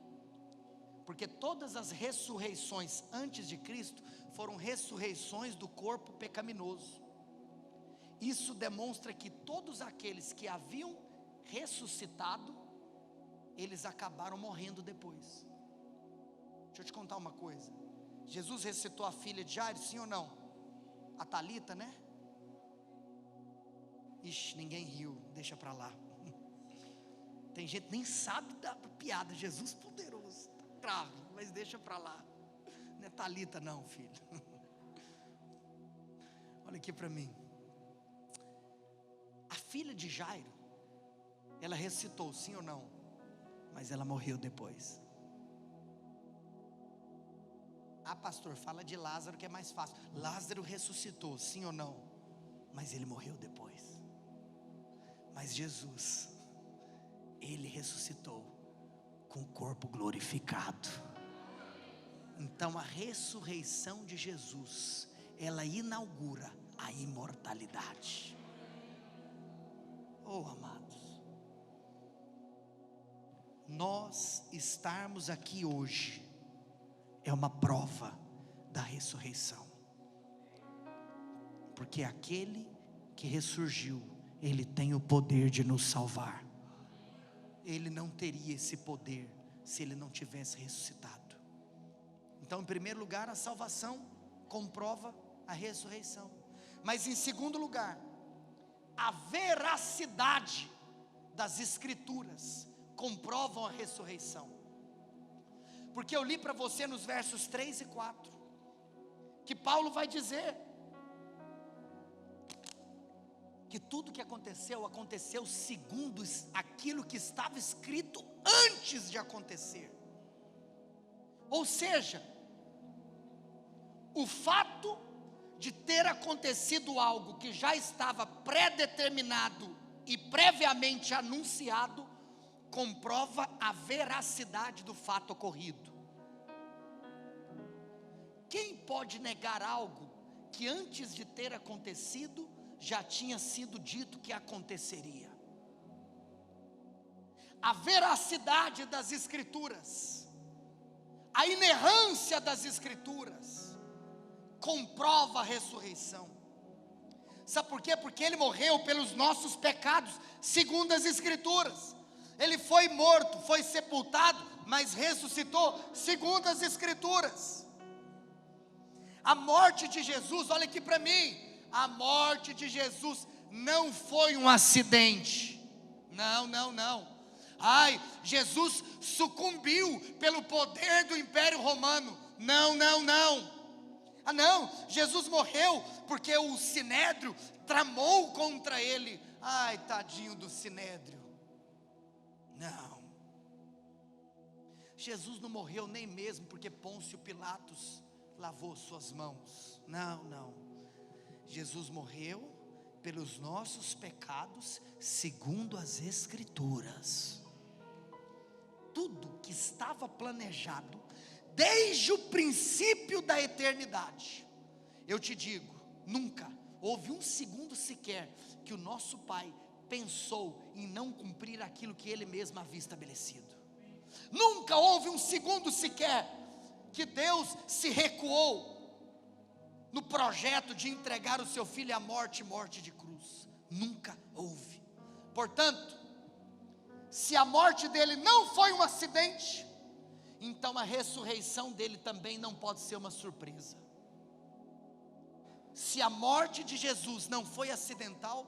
Porque todas as ressurreições antes de Cristo foram ressurreições do corpo pecaminoso. Isso demonstra que todos aqueles que haviam ressuscitado, eles acabaram morrendo depois. Deixa eu te contar uma coisa. Jesus ressuscitou a filha de Jairo, sim ou não? A Talita, né? Ixi, ninguém riu, deixa para lá. Tem gente que nem sabe da piada. Jesus poderoso, grave, mas deixa para lá. Não é Talita não, filho. Olha aqui para mim. A filha de Jairo, ela ressuscitou, sim ou não? Mas ela morreu depois. Ah, pastor, fala de Lázaro que é mais fácil. Lázaro ressuscitou, sim ou não? Mas ele morreu depois. Mas Jesus, ele ressuscitou com o corpo glorificado. Então a ressurreição de Jesus, ela inaugura a imortalidade. Oh, amados, nós estarmos aqui hoje é uma prova da ressurreição. Porque aquele que ressurgiu, ele tem o poder de nos salvar. Ele não teria esse poder se ele não tivesse ressuscitado. Então, em primeiro lugar, a salvação comprova a ressurreição. Mas em segundo lugar, a veracidade das escrituras comprovam a ressurreição. Porque eu li para você nos versos 3 e 4 que Paulo vai dizer que tudo que aconteceu, aconteceu segundo aquilo que estava escrito antes de acontecer. Ou seja, o fato de ter acontecido algo que já estava pré-determinado e previamente anunciado, comprova a veracidade do fato ocorrido. Quem pode negar algo que antes de ter acontecido, já tinha sido dito que aconteceria? A veracidade das escrituras, a inerrância das escrituras, comprova a ressurreição. Sabe por quê? Porque ele morreu pelos nossos pecados, segundo as escrituras. Ele foi morto, foi sepultado, mas ressuscitou, segundo as escrituras. A morte de Jesus, olha aqui para mim, a morte de Jesus não foi um acidente. Não. Ai, Jesus sucumbiu pelo poder do Império Romano. Não. Ah não, Jesus morreu porque o Sinédrio tramou contra ele. Ai, tadinho do Sinédrio. Não. Jesus não morreu nem mesmo porque Pôncio Pilatos lavou suas mãos. Não, não. Jesus morreu pelos nossos pecados, segundo as Escrituras. Tudo que estava planejado desde o princípio da eternidade. Eu te digo, nunca houve um segundo sequer que o nosso Pai pensou em não cumprir aquilo que Ele mesmo havia estabelecido. Nunca houve um segundo sequer que Deus se recuou no projeto de entregar o seu filho à morte, morte de cruz. Nunca houve. Portanto, se a morte dele não foi um acidente, então a ressurreição dele também não pode ser uma surpresa. Se a morte de Jesus não foi acidental,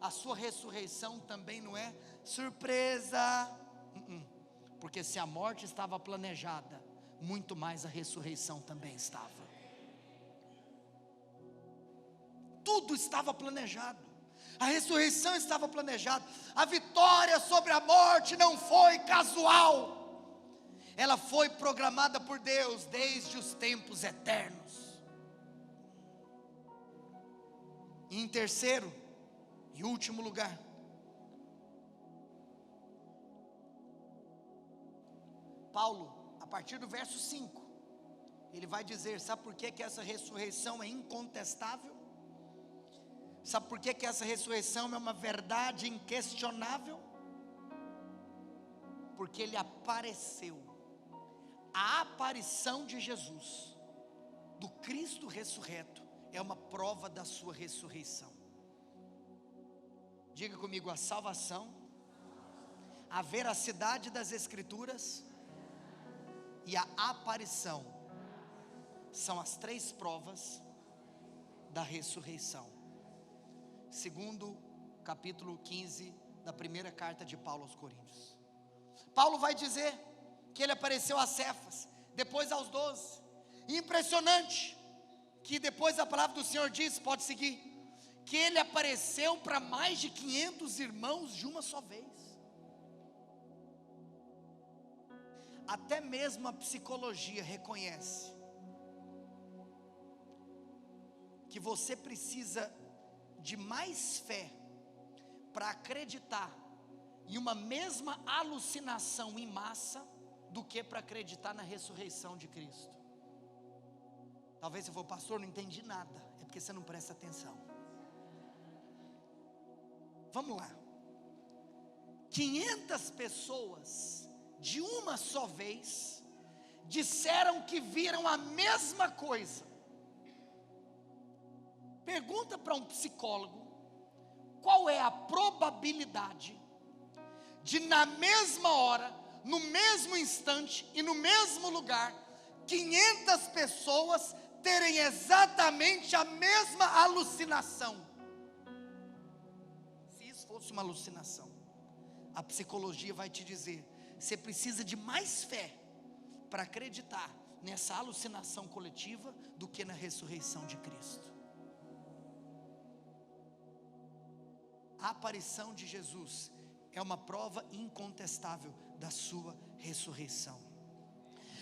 a sua ressurreição também não é surpresa. Porque se a morte estava planejada, muito mais a ressurreição também estava. Tudo estava planejado. A ressurreição estava planejada. A vitória sobre a morte não foi casual. Ela foi programada por Deus desde os tempos eternos. E em terceiro e último lugar, Paulo, a partir do verso 5, ele vai dizer, sabe por que essa ressurreição é incontestável? Sabe por que essa ressurreição é uma verdade inquestionável? Porque ele apareceu. A aparição de Jesus, do Cristo ressurreto, é uma prova da sua ressurreição. Diga comigo, a salvação, a veracidade das Escrituras e a aparição são as três provas da ressurreição. Segundo capítulo 15 da primeira carta de Paulo aos Coríntios. Paulo vai dizer que ele apareceu a Cefas, depois aos 12. E impressionante que depois a palavra do Senhor diz, pode seguir, que ele apareceu para mais de 500 irmãos de uma só vez. Até mesmo a psicologia reconhece que você precisa de mais fé para acreditar em uma mesma alucinação em massa do que para acreditar na ressurreição de Cristo. Talvez você for pastor, não entendi nada, é porque você não presta atenção. Vamos lá. 500 pessoas de uma só vez disseram que viram a mesma coisa. Pergunta para um psicólogo qual é a probabilidade de na mesma hora, no mesmo instante e no mesmo lugar, 500 pessoas terem exatamente a mesma alucinação. Se isso fosse uma alucinação, a psicologia vai te dizer, você precisa de mais fé para acreditar nessa alucinação coletiva do que na ressurreição de Cristo. A aparição de Jesus é uma prova incontestável da sua ressurreição.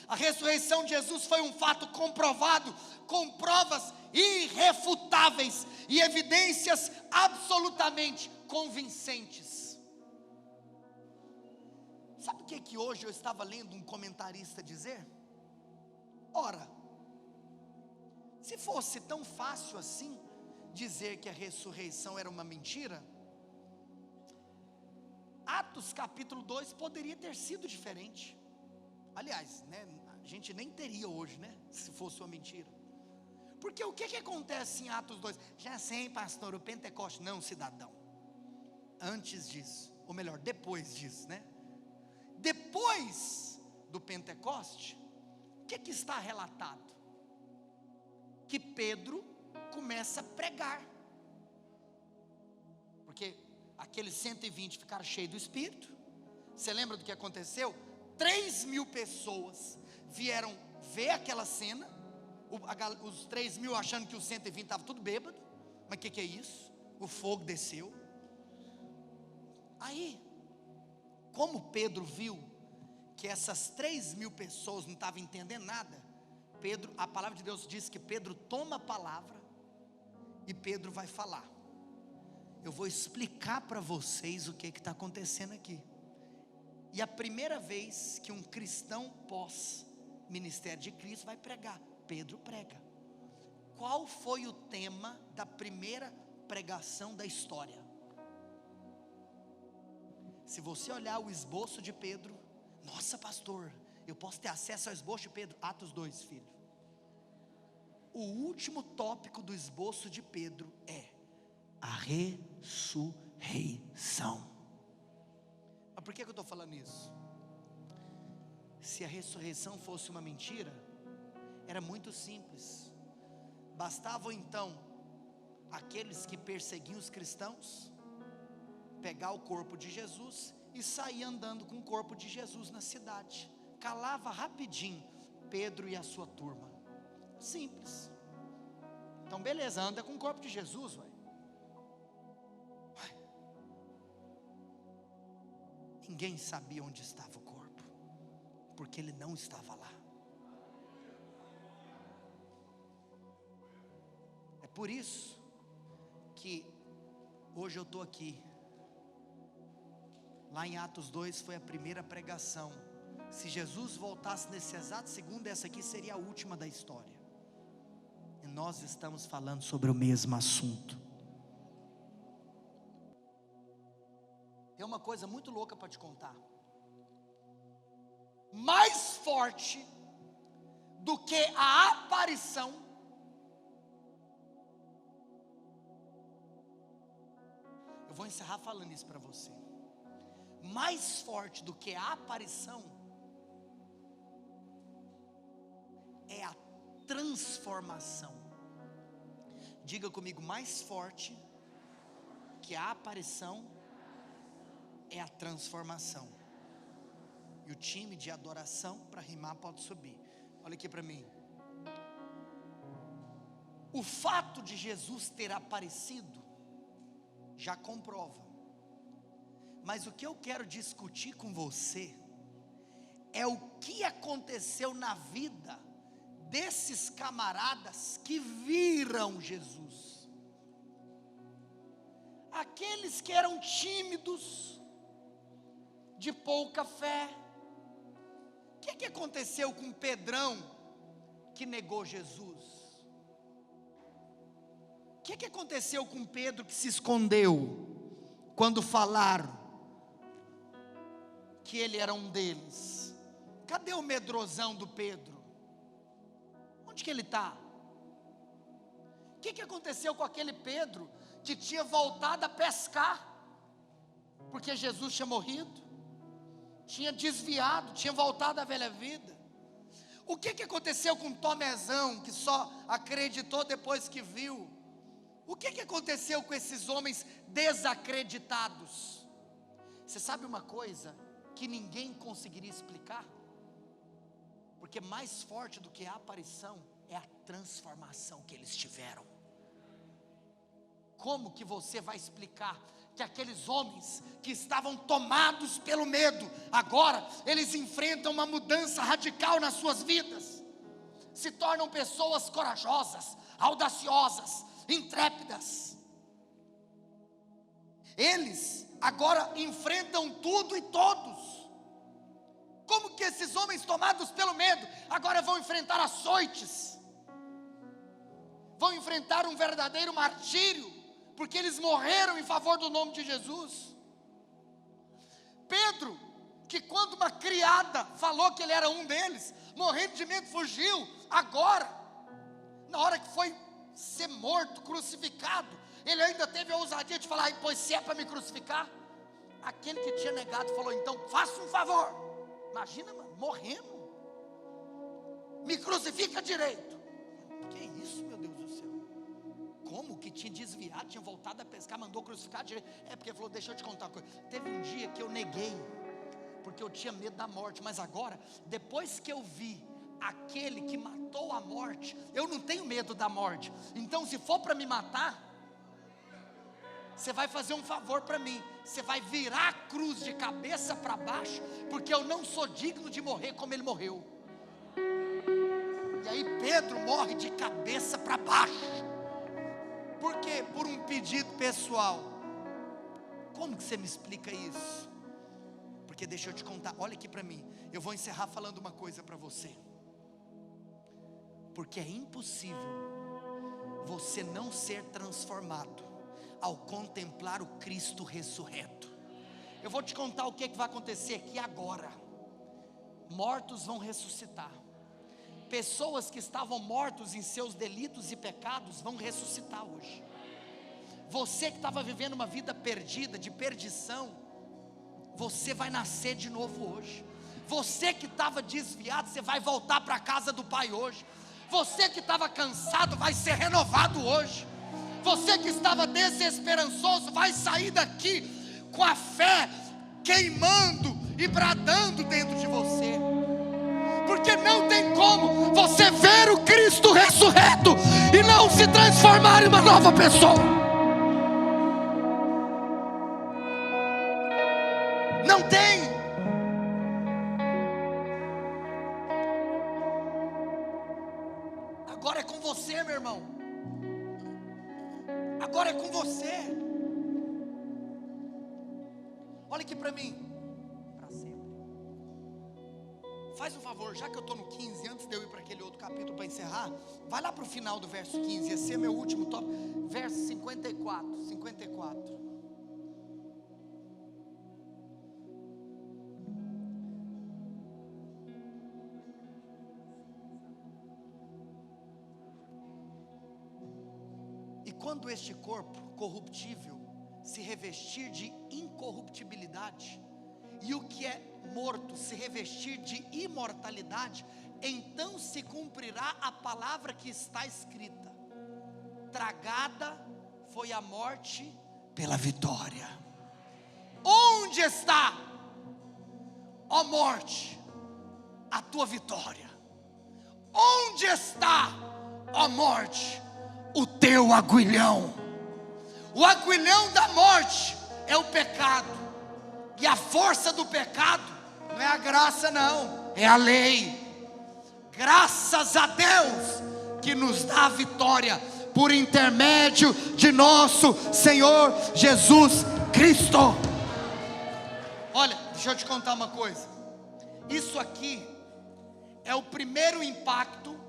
A ressurreição de Jesus foi um fato comprovado, com provas irrefutáveis e evidências absolutamente convincentes. Sabe o que hoje eu estava lendo um comentarista dizer? Ora, se fosse tão fácil assim dizer que a ressurreição era uma mentira, Atos capítulo 2 poderia ter sido diferente. Aliás, a gente nem teria hoje, se fosse uma mentira. Porque o que acontece em Atos 2? Já sei, pastor, o Pentecoste. Não, cidadão. Antes disso, ou melhor, depois disso, Depois do Pentecoste, o que está relatado? Que Pedro começa a pregar. Porque aqueles 120 ficaram cheios do Espírito. Você lembra do que aconteceu? 3.000 pessoas vieram ver aquela cena. Os 3.000 achando que os 120 estavam tudo bêbado. Mas o que é isso? O fogo desceu. Aí, como Pedro viu que essas 3.000 pessoas não estavam entendendo nada, Pedro, a palavra de Deus diz que Pedro toma a palavra e Pedro vai falar. Eu vou explicar para vocês o que está acontecendo aqui. E a primeira vez que um cristão pós-ministério de Cristo vai pregar, Pedro prega. Qual foi o tema da primeira pregação da história? Se você olhar o esboço de Pedro, nossa pastor, eu posso ter acesso ao esboço de Pedro? Atos 2, filho. O último tópico do esboço de Pedro é a ressurreição. Mas por que eu estou falando isso? Se a ressurreição fosse uma mentira, era muito simples. Bastavam então aqueles que perseguiam os cristãos pegar o corpo de Jesus e sair andando com o corpo de Jesus na cidade. Calava rapidinho Pedro e a sua turma. Simples. Então beleza, anda com o corpo de Jesus, ué. Ninguém sabia onde estava o corpo, porque ele não estava lá. É por isso que hoje eu estou aqui. Lá em Atos 2 foi a primeira pregação. Se Jesus voltasse nesse exato segundo, essa aqui seria a última da história. E nós estamos falando sobre o mesmo assunto. Tem uma coisa muito louca para te contar. Mais forte do que a aparição eu vou encerrar falando isso para você. Mais forte do que a aparição é a transformação. Diga comigo, mais forte que a aparição é a transformação. E o time de adoração para rimar pode subir. Olha aqui para mim. O fato de Jesus ter aparecido já comprova. Mas o que eu quero discutir com você é o que aconteceu na vida desses camaradas que viram Jesus. Aqueles que eram tímidos, de pouca fé. O que aconteceu com Pedrão que negou Jesus? O que aconteceu com Pedro que se escondeu quando falaram que ele era um deles? Cadê o medrosão do Pedro? Onde que ele está? O que aconteceu com aquele Pedro que tinha voltado a pescar? Porque Jesus tinha morrido, tinha desviado, tinha voltado à velha vida. O que aconteceu com Tomézão, que só acreditou depois que viu? O que aconteceu com esses homens desacreditados? Você sabe uma coisa que ninguém conseguiria explicar? Porque mais forte do que a aparição é a transformação que eles tiveram. Como que você vai explicar que aqueles homens que estavam tomados pelo medo, agora eles enfrentam uma mudança radical nas suas vidas, se tornam pessoas corajosas, audaciosas, intrépidas? Eles agora enfrentam tudo e todos. Como que esses homens tomados pelo medo agora vão enfrentar açoites, vão enfrentar um verdadeiro martírio, porque eles morreram em favor do nome de Jesus? Pedro, que quando uma criada falou que ele era um deles, morrendo de medo, fugiu. Agora, na hora que foi ser morto, crucificado, ele ainda teve a ousadia de falar: pois se é para me crucificar. Aquele que tinha negado falou: então faça um favor. Imagina, mano, morremos, me crucifica direito. Que isso, meu Deus do céu? Como que tinha desviado, tinha voltado a pescar, mandou crucificar direito? É porque falou: deixa eu te contar uma coisa. Teve um dia que eu neguei, porque eu tinha medo da morte. Mas agora, depois que eu vi aquele que matou a morte, eu não tenho medo da morte. Então se for para me matar, você vai fazer um favor para mim. Você vai virar a cruz de cabeça para baixo, porque eu não sou digno de morrer como ele morreu. E aí Pedro morre de cabeça para baixo. Por quê? Por um pedido pessoal. Como que você me explica isso? Porque deixa eu te contar, olha aqui para mim. Eu vou encerrar falando uma coisa para você. Porque é impossível você não ser transformado ao contemplar o Cristo ressurreto. Eu vou te contar o que vai acontecer aqui agora. Mortos vão ressuscitar. Pessoas que estavam mortos em seus delitos e pecados vão ressuscitar hoje. Você que estava vivendo uma vida perdida, de perdição, você vai nascer de novo hoje. Você que estava desviado, você vai voltar para a casa do Pai hoje. Você que estava cansado, vai ser renovado hoje. Você que estava desesperançoso, vai sair daqui com a fé queimando e bradando dentro de você. Porque não tem como você ver o Cristo ressurreto e não se transformar em uma nova pessoa. Não tem. Agora é com você, meu irmão. Agora é com você. Olha aqui para mim. Para sempre. Faz um favor, já que eu estou no 15, antes de eu ir para aquele outro capítulo para encerrar, vai lá para o final do verso 15, esse é meu último tópico, verso 54. E quando este corpo corruptível se revestir de incorruptibilidade, e o que é morto se revestir de imortalidade, então se cumprirá a palavra que está escrita: tragada foi a morte pela vitória. Onde está, ó morte, a tua vitória? Onde está, ó morte, o teu aguilhão? O aguilhão da morte é o pecado. E a força do pecado não é a graça não, é a lei. Graças a Deus que nos dá a vitória por intermédio de nosso Senhor Jesus Cristo. Olha, deixa eu te contar uma coisa. Isso aqui é o primeiro impacto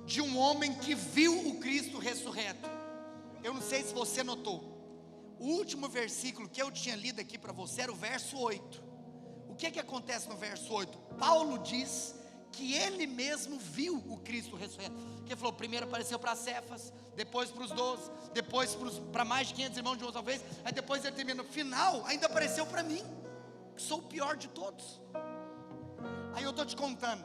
de um homem que viu o Cristo ressurreto. Eu não sei se você notou. O último versículo que eu tinha lido aqui para você era o verso 8. O que acontece no verso 8? Paulo diz que ele mesmo viu o Cristo ressurreto. Que ele falou, primeiro apareceu para Cefas, depois para os 12, depois para mais de 500 irmãos de uma vez, aí depois ele termina, no final ainda apareceu para mim, que sou o pior de todos. Aí eu estou te contando,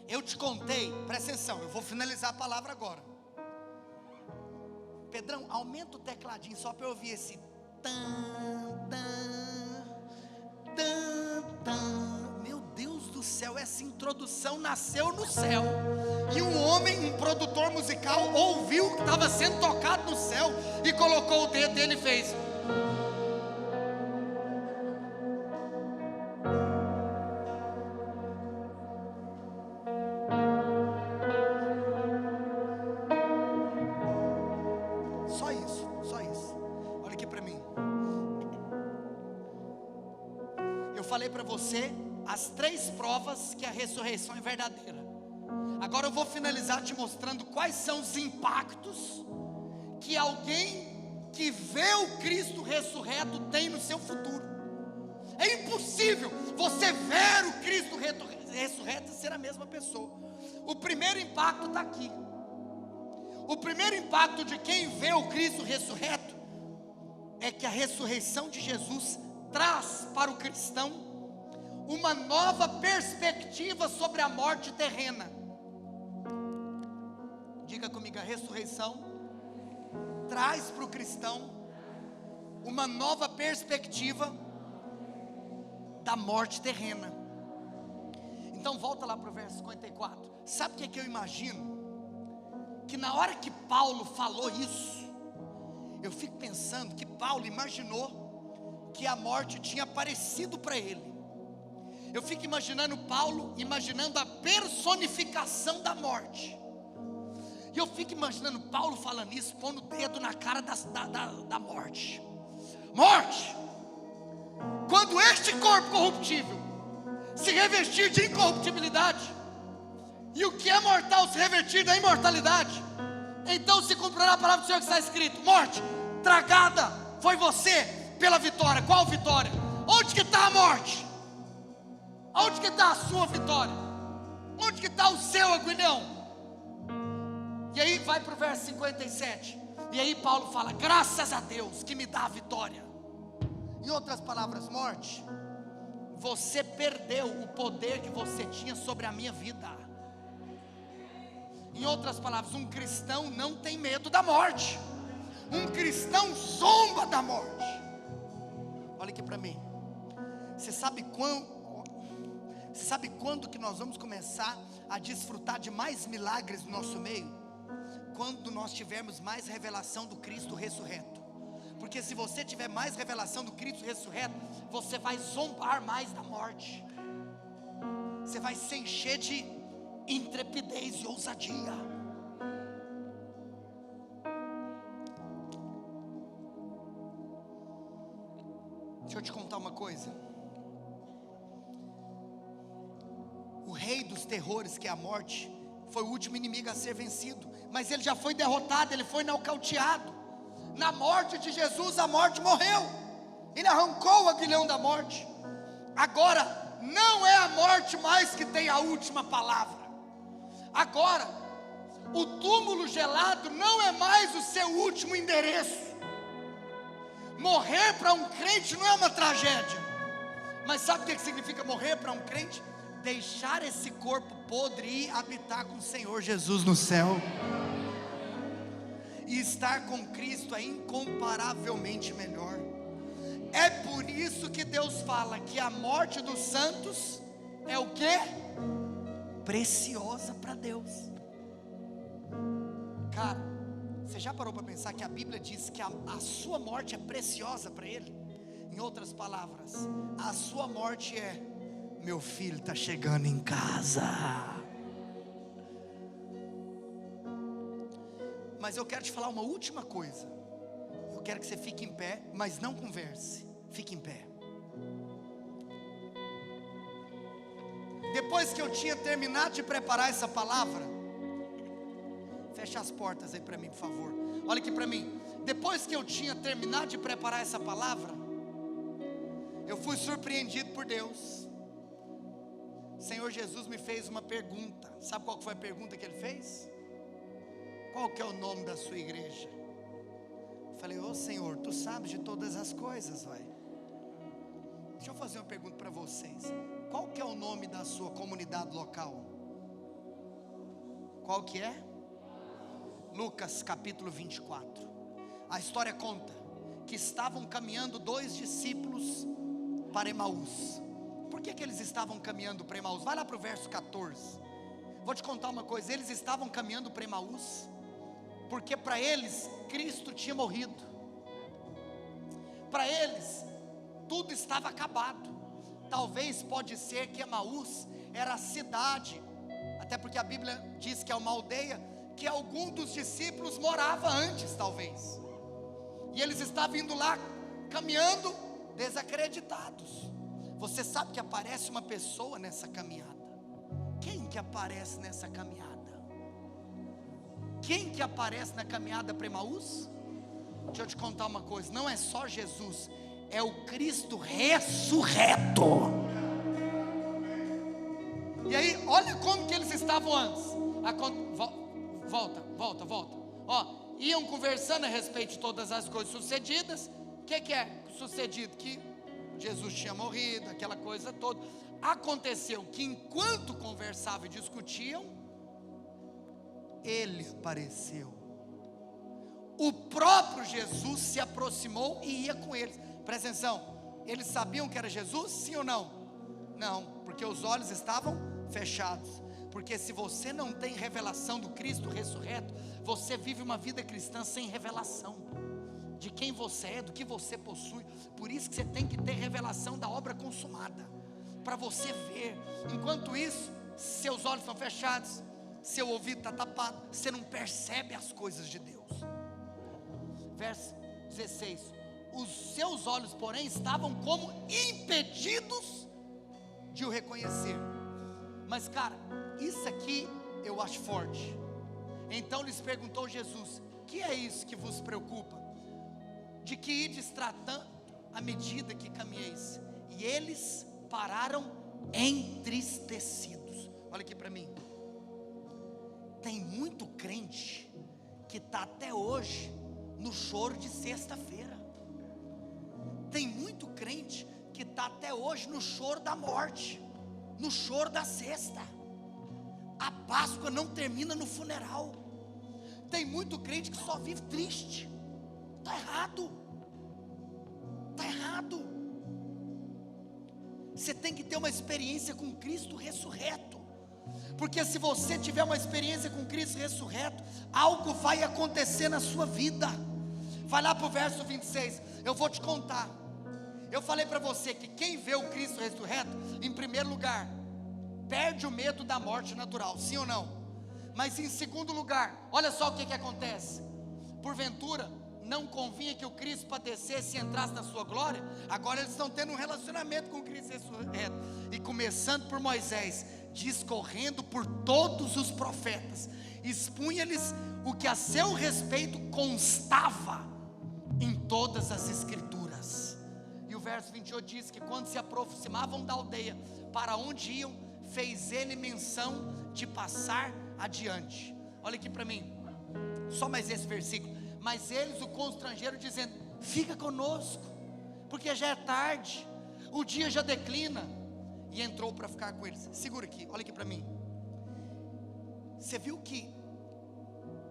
eu te contei, presta atenção, eu vou finalizar a palavra agora. Pedrão, aumenta o tecladinho só para eu ouvir esse tan, tan, tan, tan. Meu Deus do céu, essa introdução nasceu no céu. E um homem, um produtor musical, ouviu o que estava sendo tocado no céu e colocou o dedo dele e fez. Falei para você as 3 provas que a ressurreição é verdadeira. Agora eu vou finalizar te mostrando quais são os impactos que alguém que vê o Cristo ressurreto tem no seu futuro. É impossível você ver o Cristo ressurreto e ser a mesma pessoa. O primeiro impacto está aqui. O primeiro impacto de quem vê o Cristo ressurreto é que a ressurreição de Jesus traz para o cristão uma nova perspectiva sobre a morte terrena. Diga comigo, a ressurreição traz para o cristão uma nova perspectiva da morte terrena. Então volta lá para o verso 54. Sabe o que eu imagino? Que na hora que Paulo falou isso, eu fico pensando que Paulo imaginou que a morte tinha aparecido para ele. Eu fico imaginando Paulo, imaginando a personificação da morte. E eu fico imaginando Paulo falando isso, pondo o dedo na cara da morte. Morte, quando este corpo corruptível se revestir de incorruptibilidade, e o que é mortal se revestir da imortalidade, então se cumprirá a palavra do Senhor que está escrito: morte, tragada foi você pela vitória. Qual vitória? Onde que está a morte? Onde que está a sua vitória? Onde que está o seu aguilhão? E aí vai para o verso 57, e aí Paulo fala: graças a Deus que me dá a vitória. Em outras palavras, morte, você perdeu o poder que você tinha sobre a minha vida. Em outras palavras, um cristão não tem medo da morte. Um cristão zomba da morte. Olha aqui para mim. Você sabe quando que nós vamos começar a desfrutar de mais milagres no nosso meio? Quando nós tivermos mais revelação do Cristo ressurreto. Porque se você tiver mais revelação do Cristo ressurreto, você vai zombar mais da morte. Você vai se encher de intrepidez e ousadia. Deixa eu te contar uma coisa. O rei dos terrores, que é a morte, foi o último inimigo a ser vencido, mas ele já foi derrotado, ele foi nocauteado. Na morte de Jesus, a morte morreu. Ele arrancou o aguilhão da morte. Agora, não é a morte mais que tem a última palavra. Agora, o túmulo gelado não é mais o seu último endereço. Morrer para um crente não é uma tragédia. Mas sabe o que significa morrer para um crente? Deixar esse corpo podre e ir habitar com o Senhor Jesus no céu. E estar com Cristo é incomparavelmente melhor. É por isso que Deus fala que a morte dos santos é o quê? Preciosa para Deus. Cara, você já parou para pensar que a Bíblia diz que a sua morte é preciosa para Ele? Em outras palavras, a sua morte é: meu filho está chegando em casa. Mas eu quero te falar uma última coisa. Eu quero que você fique em pé, mas não converse. Fique em pé. Depois que eu tinha terminado de preparar essa palavra, fecha as portas aí para mim, por favor. Olha aqui para mim. Depois que eu tinha terminado de preparar essa palavra, eu fui surpreendido por Deus. O Senhor Jesus me fez uma pergunta. Sabe qual foi a pergunta que Ele fez? Qual que é o nome da sua igreja? Eu falei: ô Senhor, Tu sabes de todas as coisas, vai. Deixa eu fazer uma pergunta para vocês. Qual que é o nome da sua comunidade local? Qual que é? Lucas capítulo 24. A história conta que estavam caminhando dois discípulos para Emaús. Por que eles estavam caminhando para Emaús? Vai lá para o verso 14. Vou te contar uma coisa. Eles estavam caminhando para Emaús porque para eles Cristo tinha morrido. Para eles tudo estava acabado. Talvez pode ser que Emaús era a cidade, até porque a Bíblia diz que é uma aldeia que algum dos discípulos morava antes, talvez. E eles estavam indo lá caminhando desacreditados. Você sabe que aparece uma pessoa nessa caminhada. Quem que aparece nessa caminhada? Quem que aparece na caminhada para Emaús? Deixa eu te contar uma coisa. Não é só Jesus, é o Cristo ressurreto. E aí, olha como que eles estavam antes. Volta. Ó, iam conversando a respeito de todas as coisas sucedidas. O que é sucedido? Que Jesus tinha morrido, aquela coisa toda. Aconteceu que enquanto conversavam e discutiam, Ele apareceu. O próprio Jesus se aproximou e ia com eles. Presta atenção, eles sabiam que era Jesus, sim ou não? Não, porque os olhos estavam fechados. Porque se você não tem revelação do Cristo ressurreto, você vive uma vida cristã sem revelação de quem você é, do que você possui. Por isso que você tem que ter revelação da obra consumada. para você ver. Enquanto isso, seus olhos estão fechados, seu ouvido está tapado, você não percebe as coisas de Deus. Verso 16: os seus olhos, porém, estavam como impedidos de o reconhecer. Mas cara, isso aqui eu acho forte. Então lhes perguntou Jesus: que é isso que vos preocupa? De que ides tratando à medida que caminheis? E eles pararam entristecidos. Olha aqui para mim. Tem muito crente que está até hoje no choro de sexta-feira. Tem muito crente que está até hoje no choro da morte, no choro da sexta. A Páscoa não termina no funeral. Tem muito crente que só vive triste. Está errado. Está errado. Você tem que ter uma experiência com Cristo ressurreto. Porque se você tiver uma experiência com Cristo ressurreto, algo vai acontecer na sua vida. Vai lá para o verso 26. Eu vou te contar. Eu falei para você que quem vê o Cristo ressurreto, em primeiro lugar, perde o medo da morte natural, sim ou não? Mas em segundo lugar, olha só o que acontece. Porventura, não convinha que o Cristo padecesse e entrasse na sua glória? Agora eles estão tendo um relacionamento com o Cristo ressurreto. E começando por Moisés, discorrendo por todos os profetas, expunha-lhes o que a seu respeito constava em todas as escrituras. E o verso 28 diz que quando se aproximavam da aldeia para onde iam, fez ele menção de passar adiante. Olha aqui para mim, só mais esse versículo. Mas eles o constrangeram dizendo: fica conosco, porque já é tarde, o dia já declina. E entrou para ficar com eles. Segura aqui, olha aqui para mim. Você viu que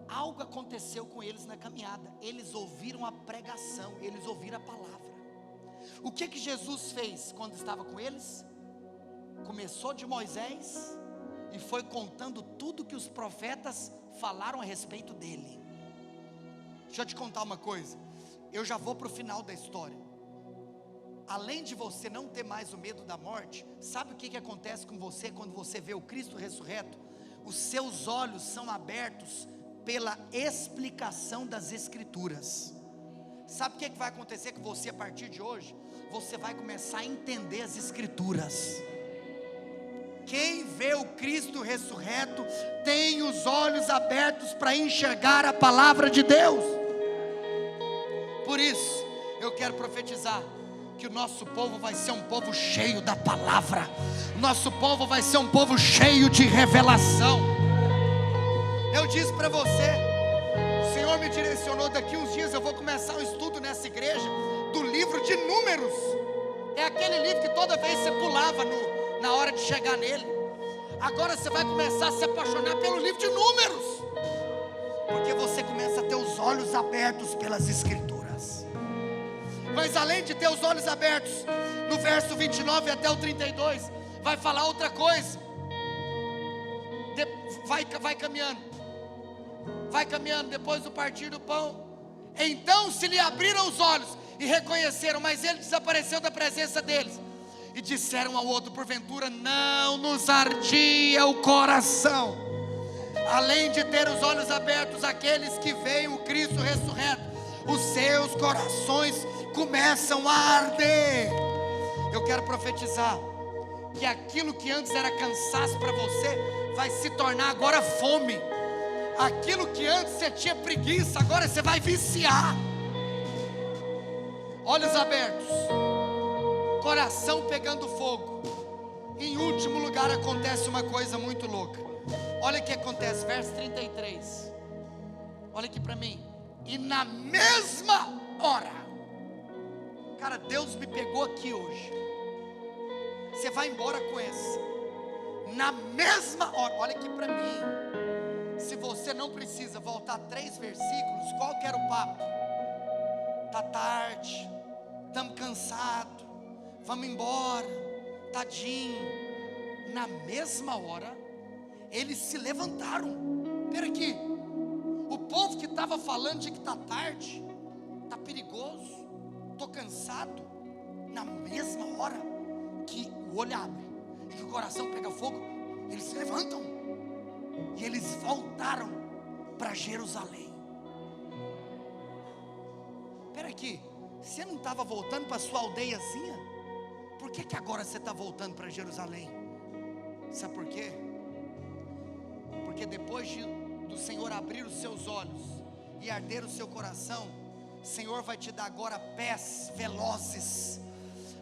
algo aconteceu com eles na caminhada. Eles ouviram a pregação, eles ouviram a palavra. O que Jesus fez quando estava com eles? Começou de Moisés e foi contando tudo que os profetas falaram a respeito dele. Deixa eu te contar uma coisa. Eu já vou para o final da história. Além de você não ter mais o medo da morte, sabe o que acontece com você quando você vê o Cristo ressurreto? Os seus olhos são abertos pela explicação das Escrituras. Sabe o que vai acontecer com você a partir de hoje? Você vai começar a entender as Escrituras. Quem vê o Cristo ressurreto tem os olhos abertos para enxergar a palavra de Deus. Por isso, eu quero profetizar que o nosso povo vai ser um povo cheio da palavra. Nosso povo vai ser um povo cheio de revelação. Eu disse para você, o Senhor me direcionou, daqui uns dias eu vou começar um estudo nessa igreja do livro de Números. É aquele livro que toda vez você pulava na hora de chegar nele. Agora você vai começar a se apaixonar pelo livro de Números, porque você começa a ter os olhos abertos pelas Escrituras. Mas além de ter os olhos abertos, no verso 29 até o 32, vai falar outra coisa. Vai caminhando, depois do partir do pão. Então se lhe abriram os olhos e reconheceram, mas ele desapareceu da presença deles. E disseram ao outro: porventura não nos ardia o coração? Além de ter os olhos abertos, aqueles que veem o Cristo ressurreto, os seus corações começam a arder. Eu quero profetizar que aquilo que antes era cansaço para você vai se tornar agora fome. Aquilo que antes você tinha preguiça, agora você vai viciar. Olhos abertos, coração pegando fogo. Em último lugar, acontece uma coisa muito louca. Olha o que acontece, verso 33. Olha aqui para mim. E na mesma hora, cara, Deus me pegou aqui hoje. Você vai embora com essa. Na mesma hora, olha aqui para mim. Se você não precisa voltar 3 versículos, qual que era o papo? Tá tarde, estamos cansados, vamos embora, tadinho. Na mesma hora, eles se levantaram. Espera aqui, o povo que estava falando de que está tarde, está perigoso, estou cansado, na mesma hora, que o olho abre, e que o coração pega fogo, eles se levantam, e eles voltaram para Jerusalém. Espera aqui, você não estava voltando para sua aldeiazinha? Por que agora você está voltando para Jerusalém? Sabe por quê? Porque depois do Senhor abrir os seus olhos e arder o seu coração, o Senhor vai te dar agora pés velozes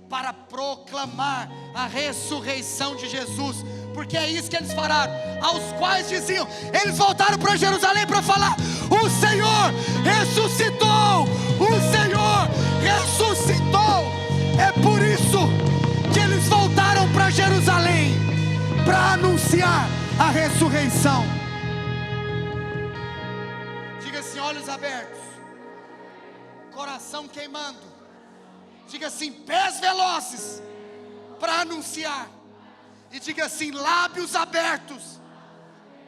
para proclamar a ressurreição de Jesus, porque é isso que eles falaram, aos quais diziam, eles voltaram para Jerusalém para falar: o Senhor ressuscitou, o Senhor ressuscitou. É por isso que eles voltaram para Jerusalém, para anunciar a ressurreição. Diga assim: olhos abertos, coração queimando. Diga assim: pés velozes para anunciar. E diga assim: lábios abertos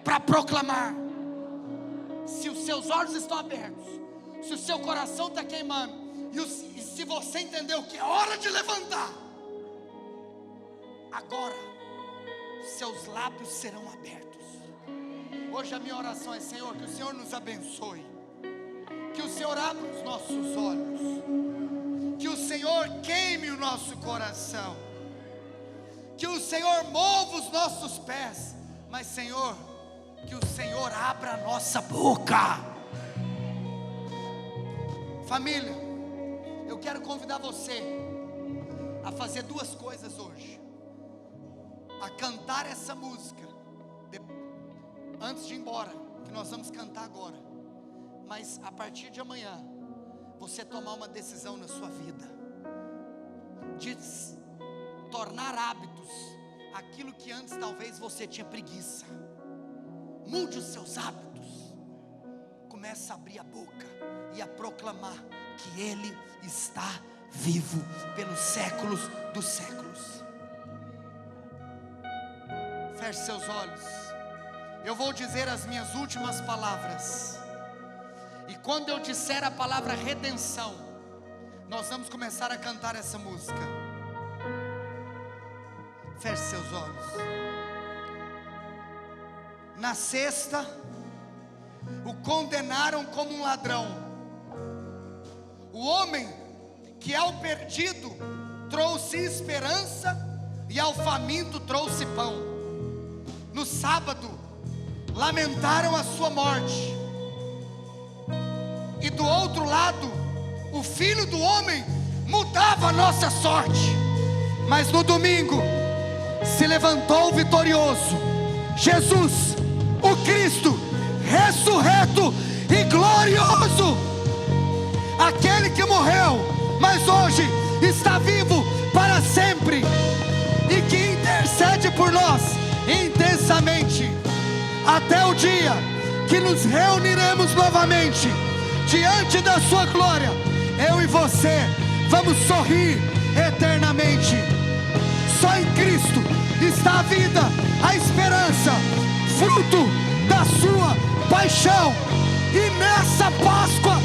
para proclamar. Se os seus olhos estão abertos, se o seu coração está queimando, e se você entendeu que é hora de levantar, agora seus lábios serão abertos. Hoje a minha oração é: Senhor, que o Senhor nos abençoe, que o Senhor abra os nossos olhos, que o Senhor queime o nosso coração, que o Senhor mova os nossos pés, mas Senhor, que o Senhor abra a nossa boca. Família, eu quero convidar você a fazer duas coisas hoje: a cantar essa música antes de ir embora, que nós vamos cantar agora, mas a partir de amanhã você tomar uma decisão na sua vida de tornar hábitos aquilo que antes talvez você tinha preguiça. Mude os seus hábitos, comece a abrir a boca e a proclamar que Ele está vivo pelos séculos dos séculos. Feche seus olhos. Eu vou dizer as minhas últimas palavras, e quando eu disser a palavra redenção, nós vamos começar a cantar essa música. Feche seus olhos. Na sexta, o condenaram como um ladrão. O homem que ao perdido trouxe esperança, e ao faminto trouxe pão. No sábado, lamentaram a sua morte. E do outro lado, o Filho do Homem mudava a nossa sorte. Mas no domingo, se levantou vitorioso, Jesus, o Cristo, ressurreto e glorioso. Aquele que morreu, mas hoje está vivo para sempre, e que intercede por nós intensamente, até o dia que nos reuniremos novamente diante da sua glória. Eu e você vamos sorrir eternamente. Só em Cristo está a vida, a esperança, fruto da sua paixão. E nessa Páscoa